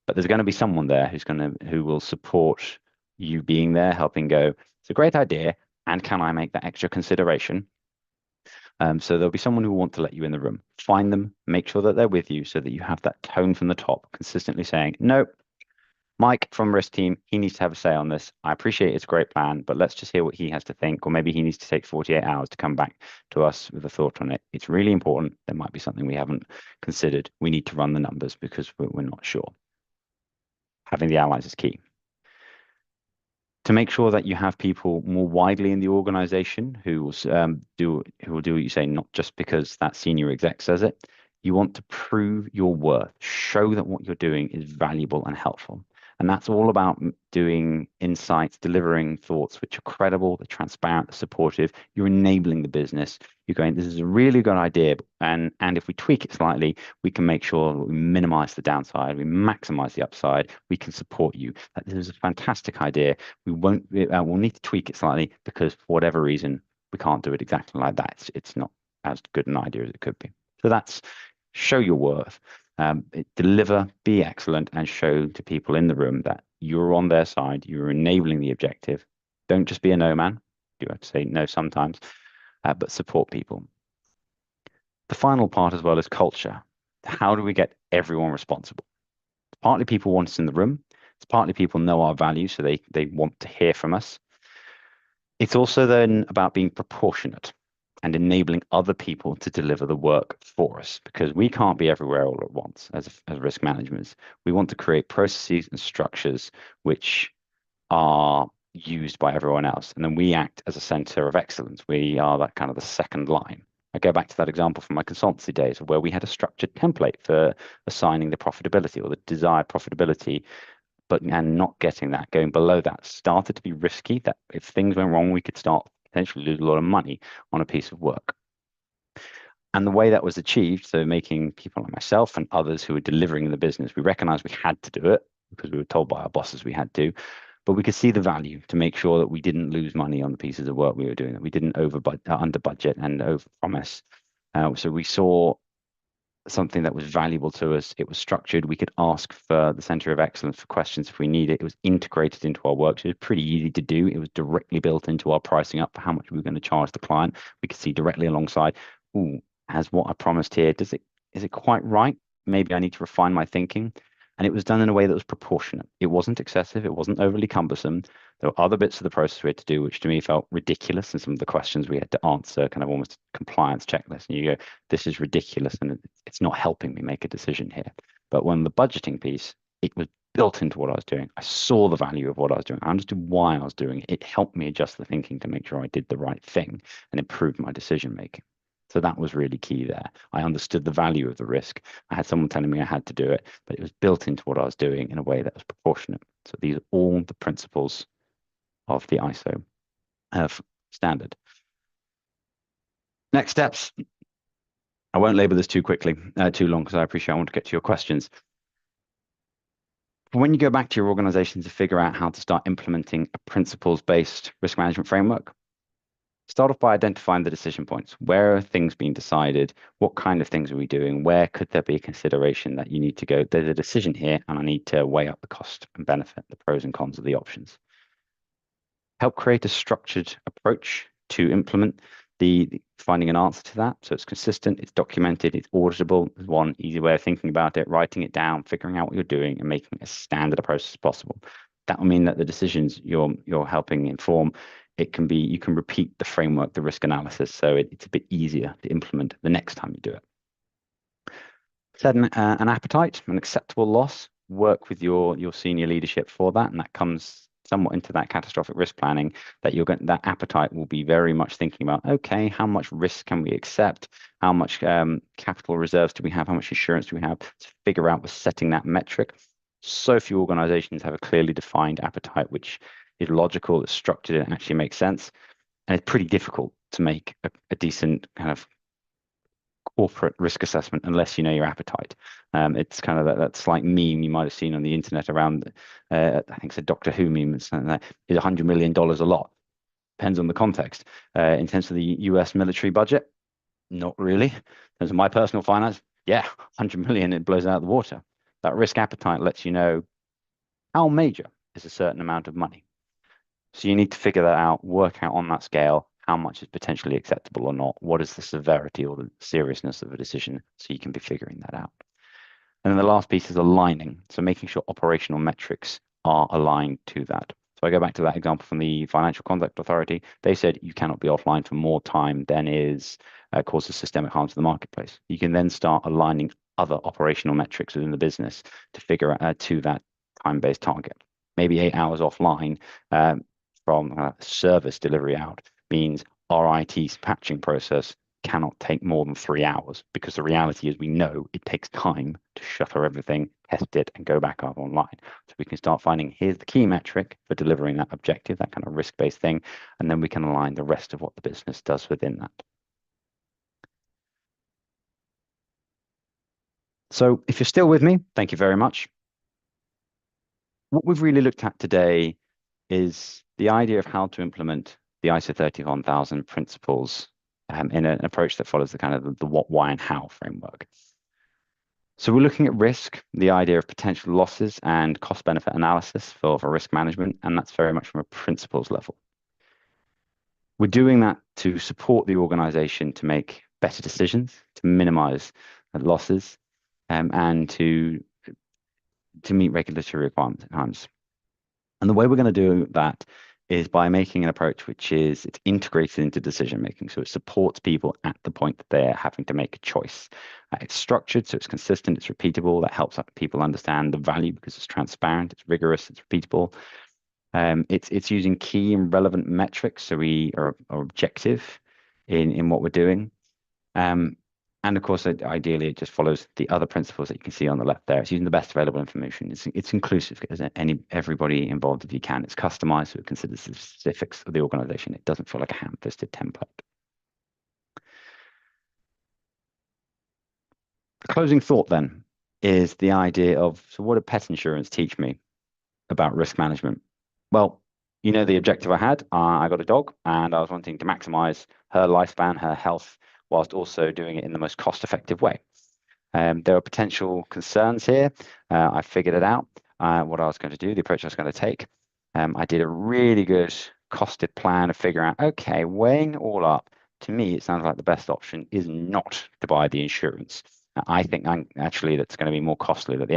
but there's going to be someone there who will support you being there, helping go, it's a great idea, and can I make that extra consideration? So there'll be someone who will want to let you in the room. Find them, make sure that they're with you so that you have that tone from the top, consistently saying, no, Mike from risk team, he needs to have a say on this. I appreciate it's a great plan, but let's just hear what he has to think, or maybe he needs to take 48 hours to come back to us with a thought on it. It's really important. There might be something we haven't considered. We need to run the numbers because we're not sure. Having the allies is key. To make sure that you have people more widely in the organization who will do what you say, not just because that senior exec says it. You want to prove your worth, show that what you're doing is valuable and helpful. And that's all about doing insights, delivering thoughts which are credible, they're transparent, they're supportive. You're enabling the business. You're going, this is a really good idea. And if we tweak it slightly, we can make sure we minimize the downside, we maximize the upside, we can support you. This is a fantastic idea. We'll need to tweak it slightly because for whatever reason, we can't do it exactly like that. It's not as good an idea as it could be. So that's show your worth. Deliver, be excellent, and show to people in the room that you're on their side, you're enabling the objective. Don't just be a no man. You have to say no sometimes, but support people. The final part as well is culture. How do we get everyone responsible? Partly people want us in the room. It's partly people know our values, so they want to hear from us. It's also then about being proportionate and enabling other people to deliver the work for us, because we can't be everywhere all at once as risk managers. We want to create processes and structures which are used by everyone else. And then we act as a center of excellence. We are that kind of the second line. I go back to that example from my consultancy days where we had a structured template for assigning the profitability or the desired profitability, and not getting that, going below that started to be risky. That if things went wrong, we could start potentially lose a lot of money on a piece of work. And the way that was achieved, so making people like myself and others who were delivering in the business, we recognized we had to do it because we were told by our bosses we had to, but we could see the value to make sure that we didn't lose money on the pieces of work we were doing, that we didn't under budget and over promise. So we saw something that was valuable to us. It was structured. We could ask for the Center of Excellence for questions if we need it. It was integrated into our work. So it was pretty easy to do. It was directly built into our pricing up for how much we were going to charge the client. We could see directly alongside, ooh, has what I promised here, is it quite right? Maybe I need to refine my thinking. And it was done in a way that was proportionate. It wasn't excessive. It wasn't overly cumbersome. There were other bits of the process we had to do, which to me felt ridiculous. And some of the questions we had to answer, kind of almost compliance checklist. And you go, this is ridiculous. And it's not helping me make a decision here. But when the budgeting piece, it was built into what I was doing. I saw the value of what I was doing. I understood why I was doing it. It helped me adjust the thinking to make sure I did the right thing and improve my decision making. So that was really key there. I understood the value of the risk. I had someone telling me I had to do it, but it was built into what I was doing in a way that was proportionate. So these are all the principles of the ISO standard. Next steps. I won't labor this too long, because I appreciate I want to get to your questions. When you go back to your organization to figure out how to start implementing a principles-based risk management framework, start off by identifying the decision points. Where are things being decided? What kind of things are we doing? Where could there be a consideration that you need to go? There's a decision here, and I need to weigh up the cost and benefit, the pros and cons of the options. Help create a structured approach to implement finding an answer to that. So it's consistent, it's documented, it's auditable. There's one easy way of thinking about it, writing it down, figuring out what you're doing, and making it as standard a process as possible. That will mean that the decisions you're helping inform, you can repeat the framework, the risk analysis, so it's a bit easier to implement the next time you do it. Set an appetite, an acceptable loss. Work with your senior leadership for that, and that comes somewhat into that catastrophic risk planning, that that appetite will be very much thinking about, okay, how much risk can we accept? How much capital reserves do we have? How much insurance do we have? To figure out, we're setting that metric. So few organizations have a clearly defined appetite, which is logical, it's structured, and actually makes sense. And it's pretty difficult to make a decent kind of corporate risk assessment unless you know your appetite. It's kind of that slight meme you might have seen on the internet around, I think it's a Doctor Who meme, and something like that. Is $100 million a lot? Depends on the context. In terms of the US military budget, not really. In terms of my personal finance, yeah, 100 million, it blows out of the water. That risk appetite lets you know how major is a certain amount of money. So you need to figure that out, work out on that scale, how much is potentially acceptable or not, what is the severity or the seriousness of a decision, so you can be figuring that out. And then the last piece is aligning, so making sure operational metrics are aligned to that. So I go back to that example from the Financial Conduct Authority. They said you cannot be offline for more time than causes systemic harm to the marketplace. You can then start aligning other operational metrics within the business to figure out to that time-based target. Maybe 8 hours offline from service delivery out means our IT patching process cannot take more than 3 hours, because the reality is we know it takes time to shutter everything, test it, and go back up online. So we can start finding, here's the key metric for delivering that objective, that kind of risk-based thing, and then we can align the rest of what the business does within that. So if you're still with me, thank you very much. What we've really looked at today is the idea of how to implement the ISO 31000 principles in an approach that follows the kind of the what, why, and how framework. So we're looking at risk, the idea of potential losses and cost-benefit analysis for risk management, and that's very much from a principles level. We're doing that to support the organization to make better decisions, to minimize losses, and to meet regulatory requirements at times. And the way we're going to do that is by making an approach which is it's integrated into decision making. So it supports people at the point that they're having to make a choice. It's structured, so it's consistent, it's repeatable. That helps people understand the value because it's transparent, it's rigorous, it's repeatable. It's using key and relevant metrics, so we are objective in what we're doing. And of course, ideally, it just follows the other principles that you can see on the left there. It's using the best available information. It's inclusive, because everybody involved if you can. It's customized, so it considers the specifics of the organization. It doesn't feel like a ham-fisted template. The closing thought then is the idea of, so what did pet insurance teach me about risk management? Well, you know the objective I had. I got a dog, and I was wanting to maximize her lifespan, her health, whilst also doing it in the most cost-effective way. There are potential concerns here. I figured it out, what I was going to do, the approach I was going to take. I did a really good costed plan of figuring out, okay, weighing it all up, to me, it sounds like the best option is not to buy the insurance. I think actually that's going to be more costly, that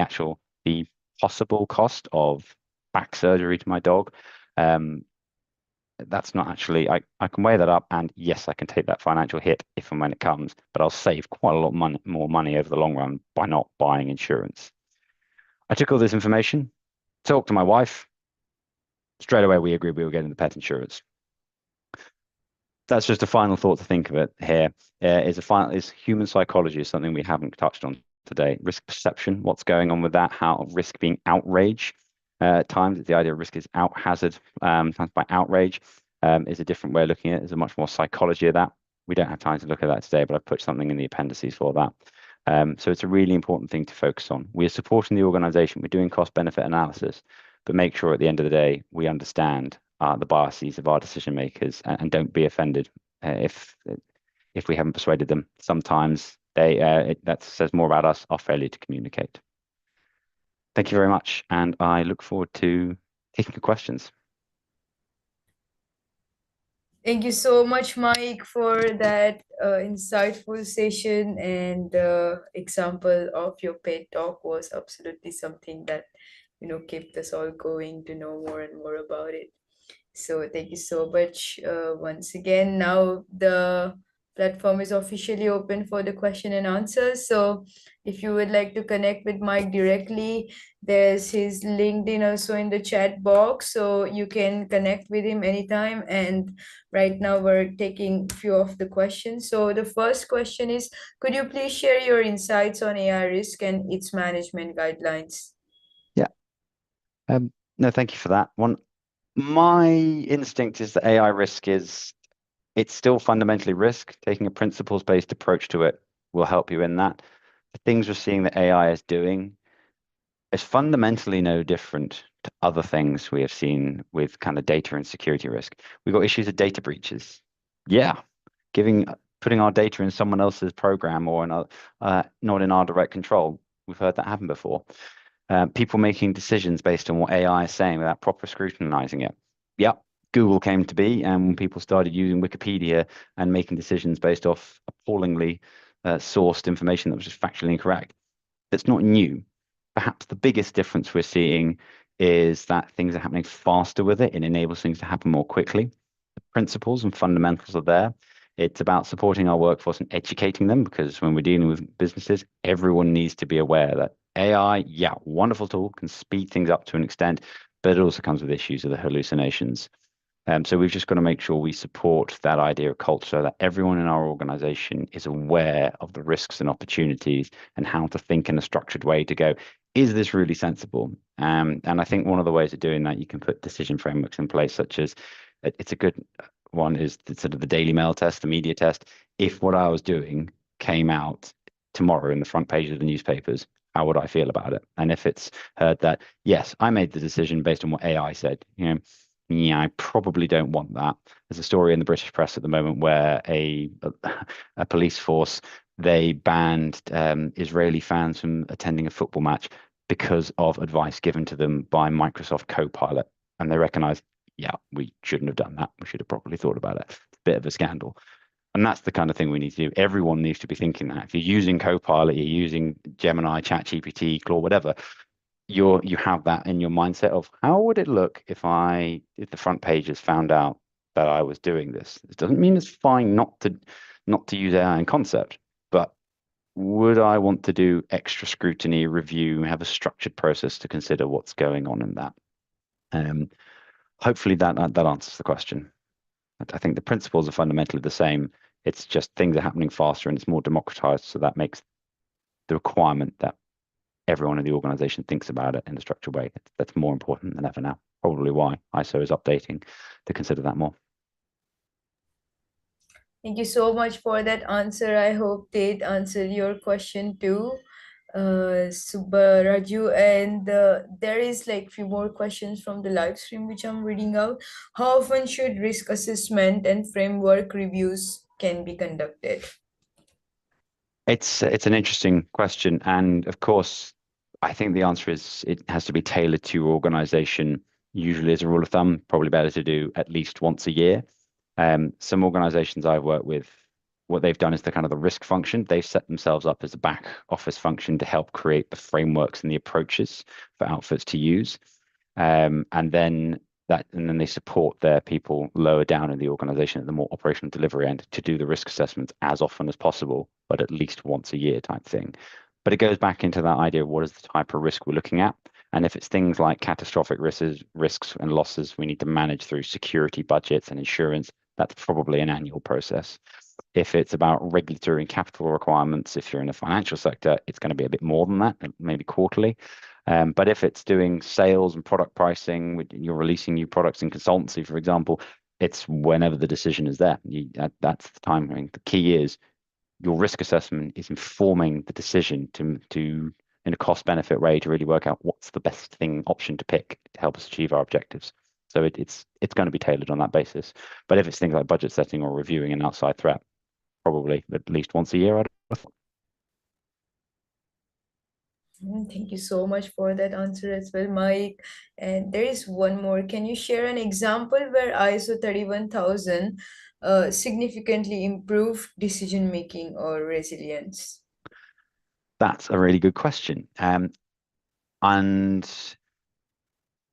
the possible cost of back surgery to my dog, that's not actually, I can weigh that up, and yes, I can take that financial hit if and when it comes, but I'll save quite a lot more money over the long run by not buying insurance. I took all this information, talked to my wife. Straight away, we agreed we were getting the pet insurance. That's just a final thought to think of it here. Is human psychology is something we haven't touched on today. Risk perception, what's going on with that? How risk being outrage. At times, the idea of risk is hazard, times by outrage, is a different way of looking at it. There's a much more psychology of that. We don't have time to look at that today, but I've put something in the appendices for that. So it's a really important thing to focus on. We are supporting the organization. We're doing cost benefit analysis, but make sure at the end of the day, we understand the biases of our decision makers and don't be offended if we haven't persuaded them. Sometimes that says more about us, our failure to communicate. Thank you very much, and I look forward to taking your questions. Thank you so much, Mike, for that insightful session. And the example of your pet dog was absolutely something that, kept us all going to know more and more about it. So thank you so much once again. Now the platform is officially open for the question and answers. So if you would like to connect with Mike directly, there's his LinkedIn also in the chat box, so you can connect with him anytime. And right now we're taking few of the questions. So the first question is, could you please share your insights on AI risk and its management guidelines? Yeah. No, thank you for that one. My instinct is that AI risk it's still fundamentally risk. Taking a principles-based approach to it will help you in that. The things we're seeing that AI is doing is fundamentally no different to other things we have seen with kind of data and security risk. We've got issues of data breaches. Yeah, putting our data in someone else's program or not in our direct control. We've heard that happen before. People making decisions based on what AI is saying without proper scrutinizing it. Yep, Google came to be, and people started using Wikipedia and making decisions based off appallingly sourced information that was just factually incorrect. That's not new. Perhaps the biggest difference we're seeing is that things are happening faster with it. It enables things to happen more quickly. The principles and fundamentals are there. It's about supporting our workforce and educating them, because when we're dealing with businesses, everyone needs to be aware that AI, yeah, wonderful tool, can speed things up to an extent, but it also comes with issues of the hallucinations. So we've just got to make sure we support that idea of culture, that everyone in our organization is aware of the risks and opportunities and how to think in a structured way to go, is this really sensible? And I think one of the ways of doing that, you can put decision frameworks in place, such as it's a good one is sort of the Daily Mail test, the media test. If what I was doing came out tomorrow in the front page of the newspapers, how would I feel about it? And if it's heard that, yes, I made the decision based on what AI said, yeah, I probably don't want that. There's a story in the British press at the moment where a police force, they banned Israeli fans from attending a football match because of advice given to them by Microsoft Copilot. And they recognize, yeah, we shouldn't have done that. We should have properly thought about it. It's a bit of a scandal. And that's the kind of thing we need to do. Everyone needs to be thinking that. If you're using Copilot, you're using Gemini, ChatGPT, Claude, whatever, you have that in your mindset of how would it look if the front pages found out that I was doing this. It doesn't mean it's fine not to use AI in concept, but would I want to do extra scrutiny, review, have a structured process to consider what's going on in that? Hopefully that answers the question. I think the principles are fundamentally the same. It's just things are happening faster and it's more democratized, so that makes the requirement that everyone in the organization thinks about it in a structured way. That's more important than ever now. Probably why ISO is updating to consider that more. Thank you so much for that answer. I hope it answered your question too, Raju. And there is like few more questions from the live stream which I'm reading out. How often should risk assessment and framework reviews can be conducted? It's an interesting question, and of course, I think the answer is it has to be tailored to your organization. Usually, as a rule of thumb, probably better to do at least once a year. Some organizations I've worked with, what they've done is the kind of the risk function. They've set themselves up as a back office function to help create the frameworks and the approaches for outfits to use. And then they support their people lower down in the organization at the more operational delivery end to do the risk assessments as often as possible, but at least once a year type thing. But it goes back into that idea of what is the type of risk we're looking at. And if it's things like catastrophic risks and losses we need to manage through security budgets and insurance, that's probably an annual process. If it's about regulatory and capital requirements, if you're in the financial sector, it's going to be a bit more than that, maybe quarterly. But if it's doing sales and product pricing, you're releasing new products in consultancy, for example, It's whenever the decision is there. That's the time. I mean, the key is your risk assessment is informing the decision to in a cost benefit way to really work out what's the best option to pick to help us achieve our objectives. So it's going to be tailored on that basis. But if it's things like budget setting or reviewing an outside threat, probably at least once a year. Thank you so much for that answer as well, Mike. And there is one more. Can you share an example where ISO 31000 significantly improved decision making or resilience? That's a really good question. And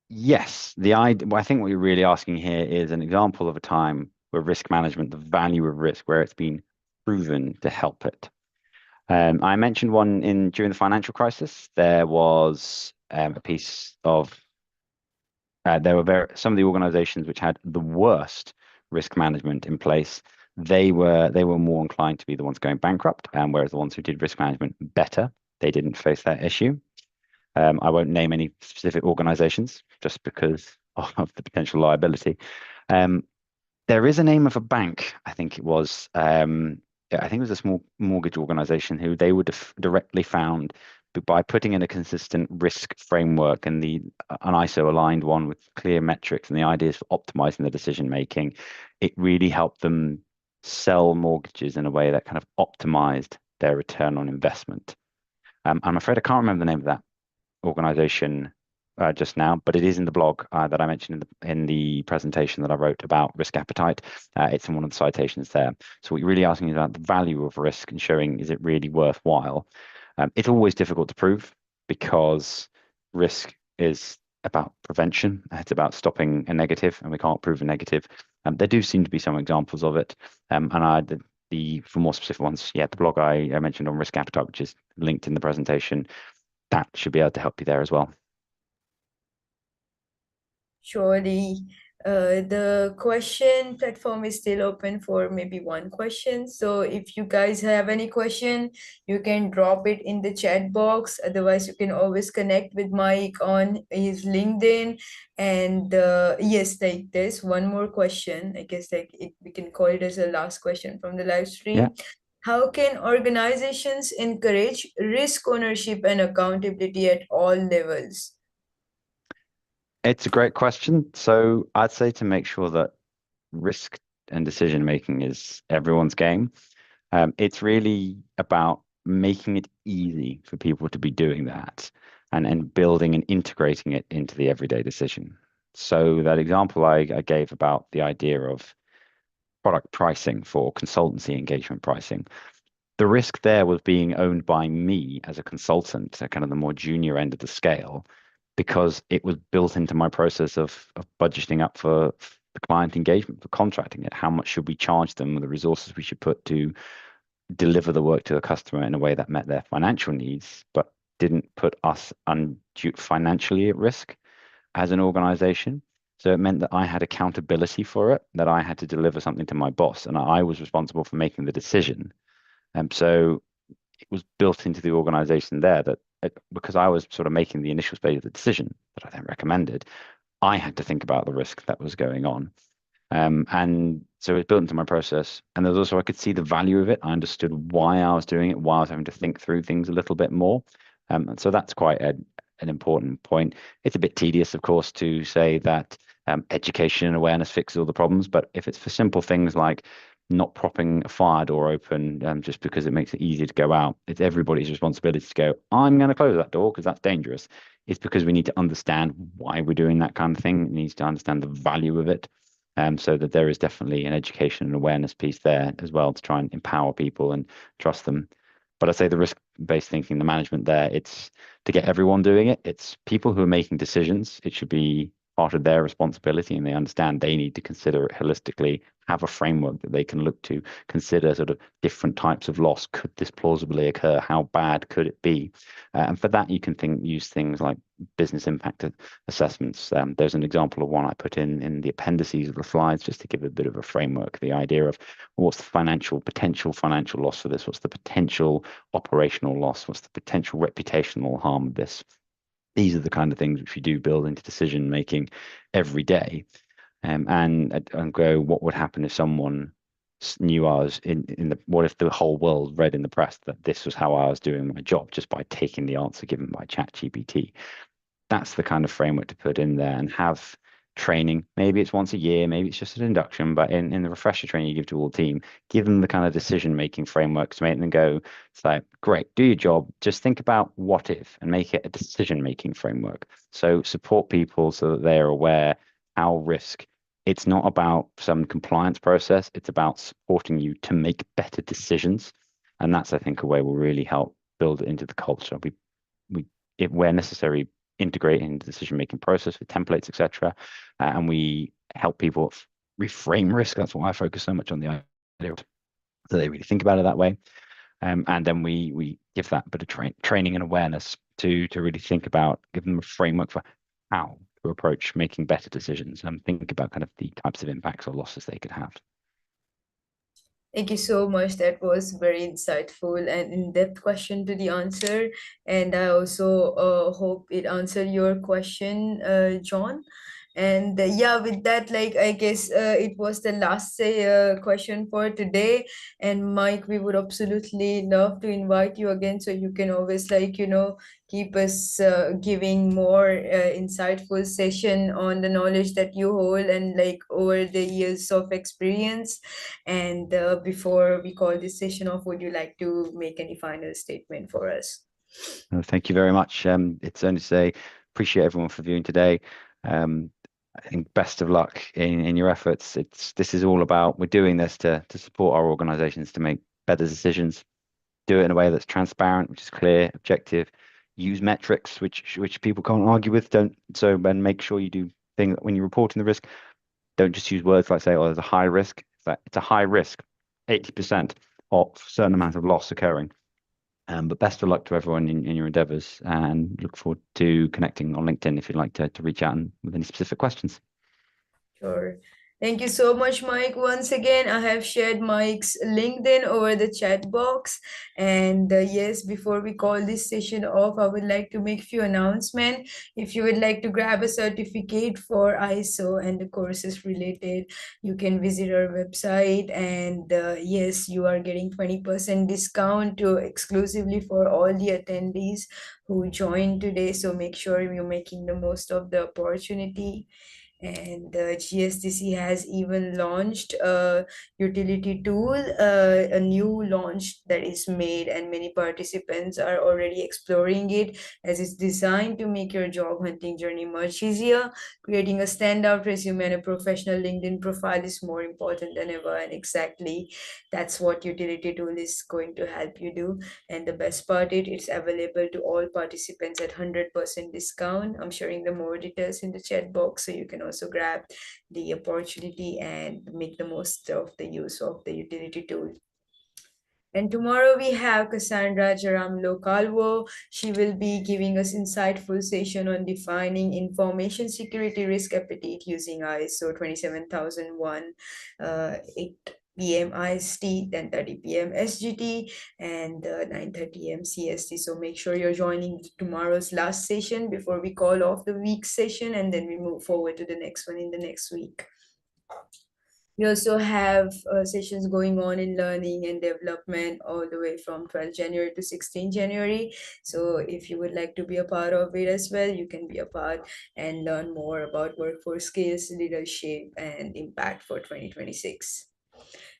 yes, I think what you're really asking here is an example of a time where risk management, the value of risk, where it's been proven to help it. I mentioned one during the financial crisis. There was a piece of there were some of the organizations which had the worst risk management in place. They were more inclined to be the ones going bankrupt, whereas the ones who did risk management better, they didn't face that issue. I won't name any specific organizations just because of the potential liability. Um, there is a name of a bank, I think it was. I think it was a small mortgage organization who they were directly found by putting in a consistent risk framework and an ISO aligned one with clear metrics and the ideas for optimizing the decision making. It really helped them sell mortgages in a way that kind of optimized their return on investment. I'm afraid I can't remember the name of that organization just now, but it is in the blog that I mentioned in the presentation that I wrote about risk appetite. It's in one of the citations there. So what you're really asking is about the value of risk and showing, is it really worthwhile? It's always difficult to prove because risk is about prevention. It's about stopping a negative, and we can't prove a negative. There do seem to be some examples of it. For more specific ones, the blog I mentioned on risk appetite, which is linked in the presentation, that should be able to help you there as well. Surely, the question platform is still open for maybe one question. So if you guys have any question, you can drop it in the chat box. Otherwise, you can always connect with Mike on his LinkedIn. And yes, like there's one more question. I guess we can call it as a last question from the live stream. Yeah. How can organizations encourage risk ownership and accountability at all levels? It's a great question. So I'd say to make sure that risk and decision making is everyone's game. It's really about making it easy for people to be doing that and building and integrating it into the everyday decision. So that example I gave about the idea of product pricing for consultancy engagement pricing, the risk there was being owned by me as a consultant at kind of the more junior end of the scale, because it was built into my process of budgeting up for the client engagement, for contracting it. How much should we charge them, the resources we should put to deliver the work to the customer in a way that met their financial needs, but didn't put us financially at risk as an organization. So it meant that I had accountability for it, that I had to deliver something to my boss, and I was responsible for making the decision. So it was built into the organization there that because I was sort of making the initial stage of the decision that I then recommended, I had to think about the risk that was going on. And so it was built into my process. And there was also, I could see the value of it. I understood why I was doing it, why I was having to think through things a little bit more. And so that's quite an important point. It's a bit tedious, of course, to say that education and awareness fixes all the problems. But if it's for simple things like not propping a fire door open just because it makes it easier to go out, it's everybody's responsibility to go, I'm going to close that door because that's dangerous. It's because we need to understand why we're doing that kind of thing. It needs to understand the value of it. So that there is definitely an education and awareness piece there as well to try and empower people and trust them. But I say the risk-based thinking, the management there, it's to get everyone doing it. It's people who are making decisions. It should be part of their responsibility, and they understand they need to consider it holistically, have a framework that they can look to, consider sort of different types of loss. Could this plausibly occur? How bad could it be? And for that, you can use things like business impact assessments. There's an example of one I put in the appendices of the slides just to give a bit of a framework, the idea of what's the potential financial loss for this? What's the potential operational loss? What's the potential reputational harm of this? These are the kind of things which we do build into decision making every day. and go, what would happen if someone knew I was in the, what if the whole world read in the press that this was how I was doing my job just by taking the answer given by ChatGPT? That's the kind of framework to put in there and have training. Maybe it's once a year, maybe it's just an induction, but in the refresher training you give to all the team, give them the kind of decision-making frameworks to make them go, it's like, great, do your job. Just think about what if and make it a decision-making framework. So support people so that they are aware how risk, it's not about some compliance process, it's about supporting you to make better decisions. And that's, I think, a way will really help build it into the culture. We if where necessary, integrate in the decision-making process with templates, etc. And we help people reframe risk. That's why I focus so much on the idea, so they really think about it that way. And then we give that bit of training and awareness to really think about, give them a framework for how to approach making better decisions and think about kind of the types of impacts or losses they could have. Thank you so much. That was very insightful and in-depth question to the answer. And I also hope it answered your question, John. And yeah, with that, like I guess it was the last question for today. And Mike, we would absolutely love to invite you again, so you can always keep us giving more insightful session on the knowledge that you hold and like over the years of experience. And before we call this session off, would you like to make any final statement for us? Thank you very much. It's only to say, appreciate everyone for viewing today. I think best of luck in your efforts. This is all about, we're doing this to support our organizations to make better decisions, do it in a way that's transparent, which is clear, objective, use metrics which people can't argue with. And make sure you do things when you're reporting the risk. Don't just use words like say, oh, there's a high risk. It's a high risk, 80% of a certain amount of loss occurring. But best of luck to everyone in your endeavors, and look forward to connecting on LinkedIn if you'd like to reach out with any specific questions. Sure. Thank you so much, Mike. Once again, I have shared Mike's LinkedIn over the chat box. And yes, before we call this session off, I would like to make a few announcements. If you would like to grab a certificate for ISO and the courses related, you can visit our website. And yes, you are getting 20% discount to exclusively for all the attendees who joined today. So make sure you're making the most of the opportunity. And GSDC has even launched a utility tool, a new launch that is made, and many participants are already exploring it, as it's designed to make your job hunting journey much easier. Creating a standout resume and a professional LinkedIn profile is more important than ever, and exactly that's what utility tool is going to help you do. And the best part, it's available to all participants at 100% discount. I'm sharing the more details in the chat box, so you can also grab the opportunity and make the most of the use of the utility tool. And tomorrow we have Cassandra Jaramlo Calvo. She will be giving us insightful session on defining information security risk appetite using ISO 27001, 8 p.m. IST, 10:30 p.m. SGT, and 9:30 a.m. CST. So make sure you're joining tomorrow's last session before we call off the week session, and then we move forward to the next one in the next week. We also have sessions going on in learning and development all the way from 12 January to 16 January. So if you would like to be a part of it as well, you can be a part and learn more about workforce skills, leadership, and impact for 2026.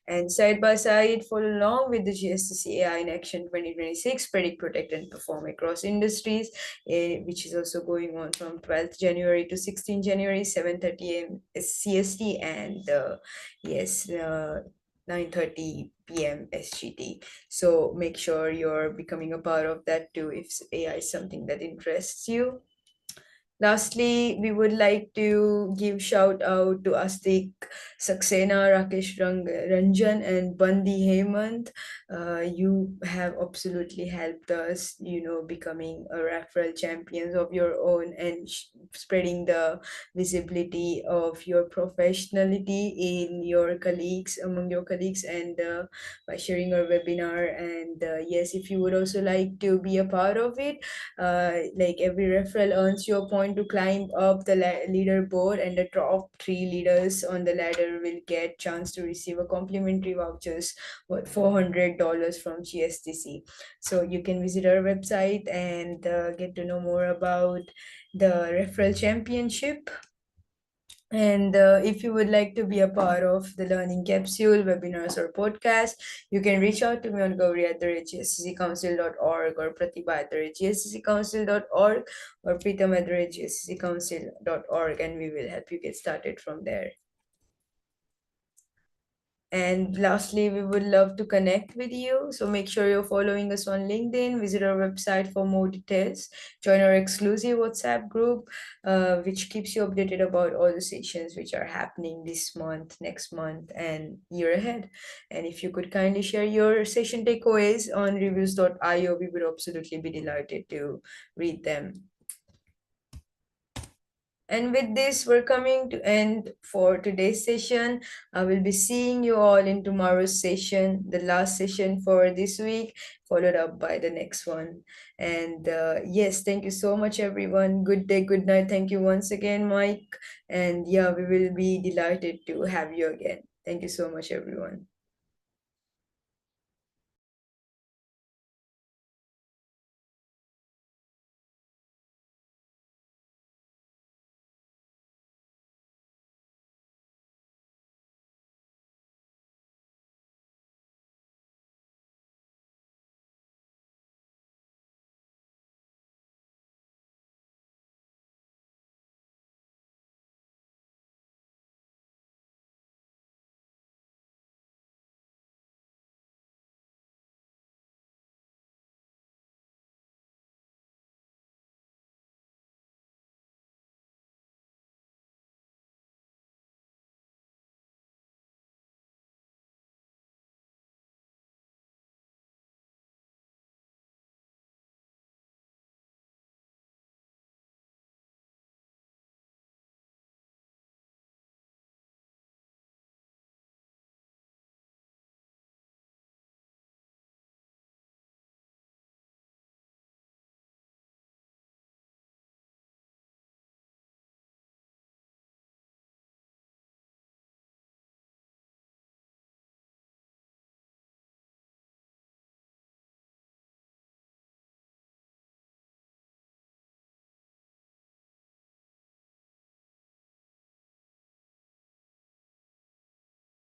And side by side, follow along with the GSDC AI in Action 2026, predict, protect, and perform across industries, which is also going on from 12th January to 16th January, 7:30 a.m. CST, and yes, 9:30 p.m. SGT. So make sure you're becoming a part of that too if AI is something that interests you. Lastly, we would like to give shout out to Astik Saxena, Rakesh Ranjan, and Bandi Hemant. You have absolutely helped us, becoming a referral champions of your own and spreading the visibility of your professionality in your colleagues, among your colleagues, and by sharing our webinar. And yes, if you would also like to be a part of it, like every referral earns your point going to climb up the leaderboard, and the top 3 leaders on the ladder will get chance to receive a complimentary vouchers worth $400 from GSDC. So you can visit our website and get to know more about the referral championship. And if you would like to be a part of the Learning Capsule, webinars, or podcast, you can reach out to me on gauri@gsccouncil.org, or pratibha@gsccouncil.org, or pritam@gsccouncil.org, and we will help you get started from there. And lastly, we would love to connect with you. So make sure you're following us on LinkedIn. Visit our website for more details. Join our exclusive WhatsApp group, which keeps you updated about all the sessions which are happening this month, next month, and year ahead. And if you could kindly share your session takeaways on reviews.io, we would absolutely be delighted to read them. And with this, we're coming to end for today's session. I will be seeing you all in tomorrow's session, the last session for this week, followed up by the next one. And yes, thank you so much, everyone. Good day, good night. Thank you once again, Mike. And yeah, we will be delighted to have you again. Thank you so much, everyone.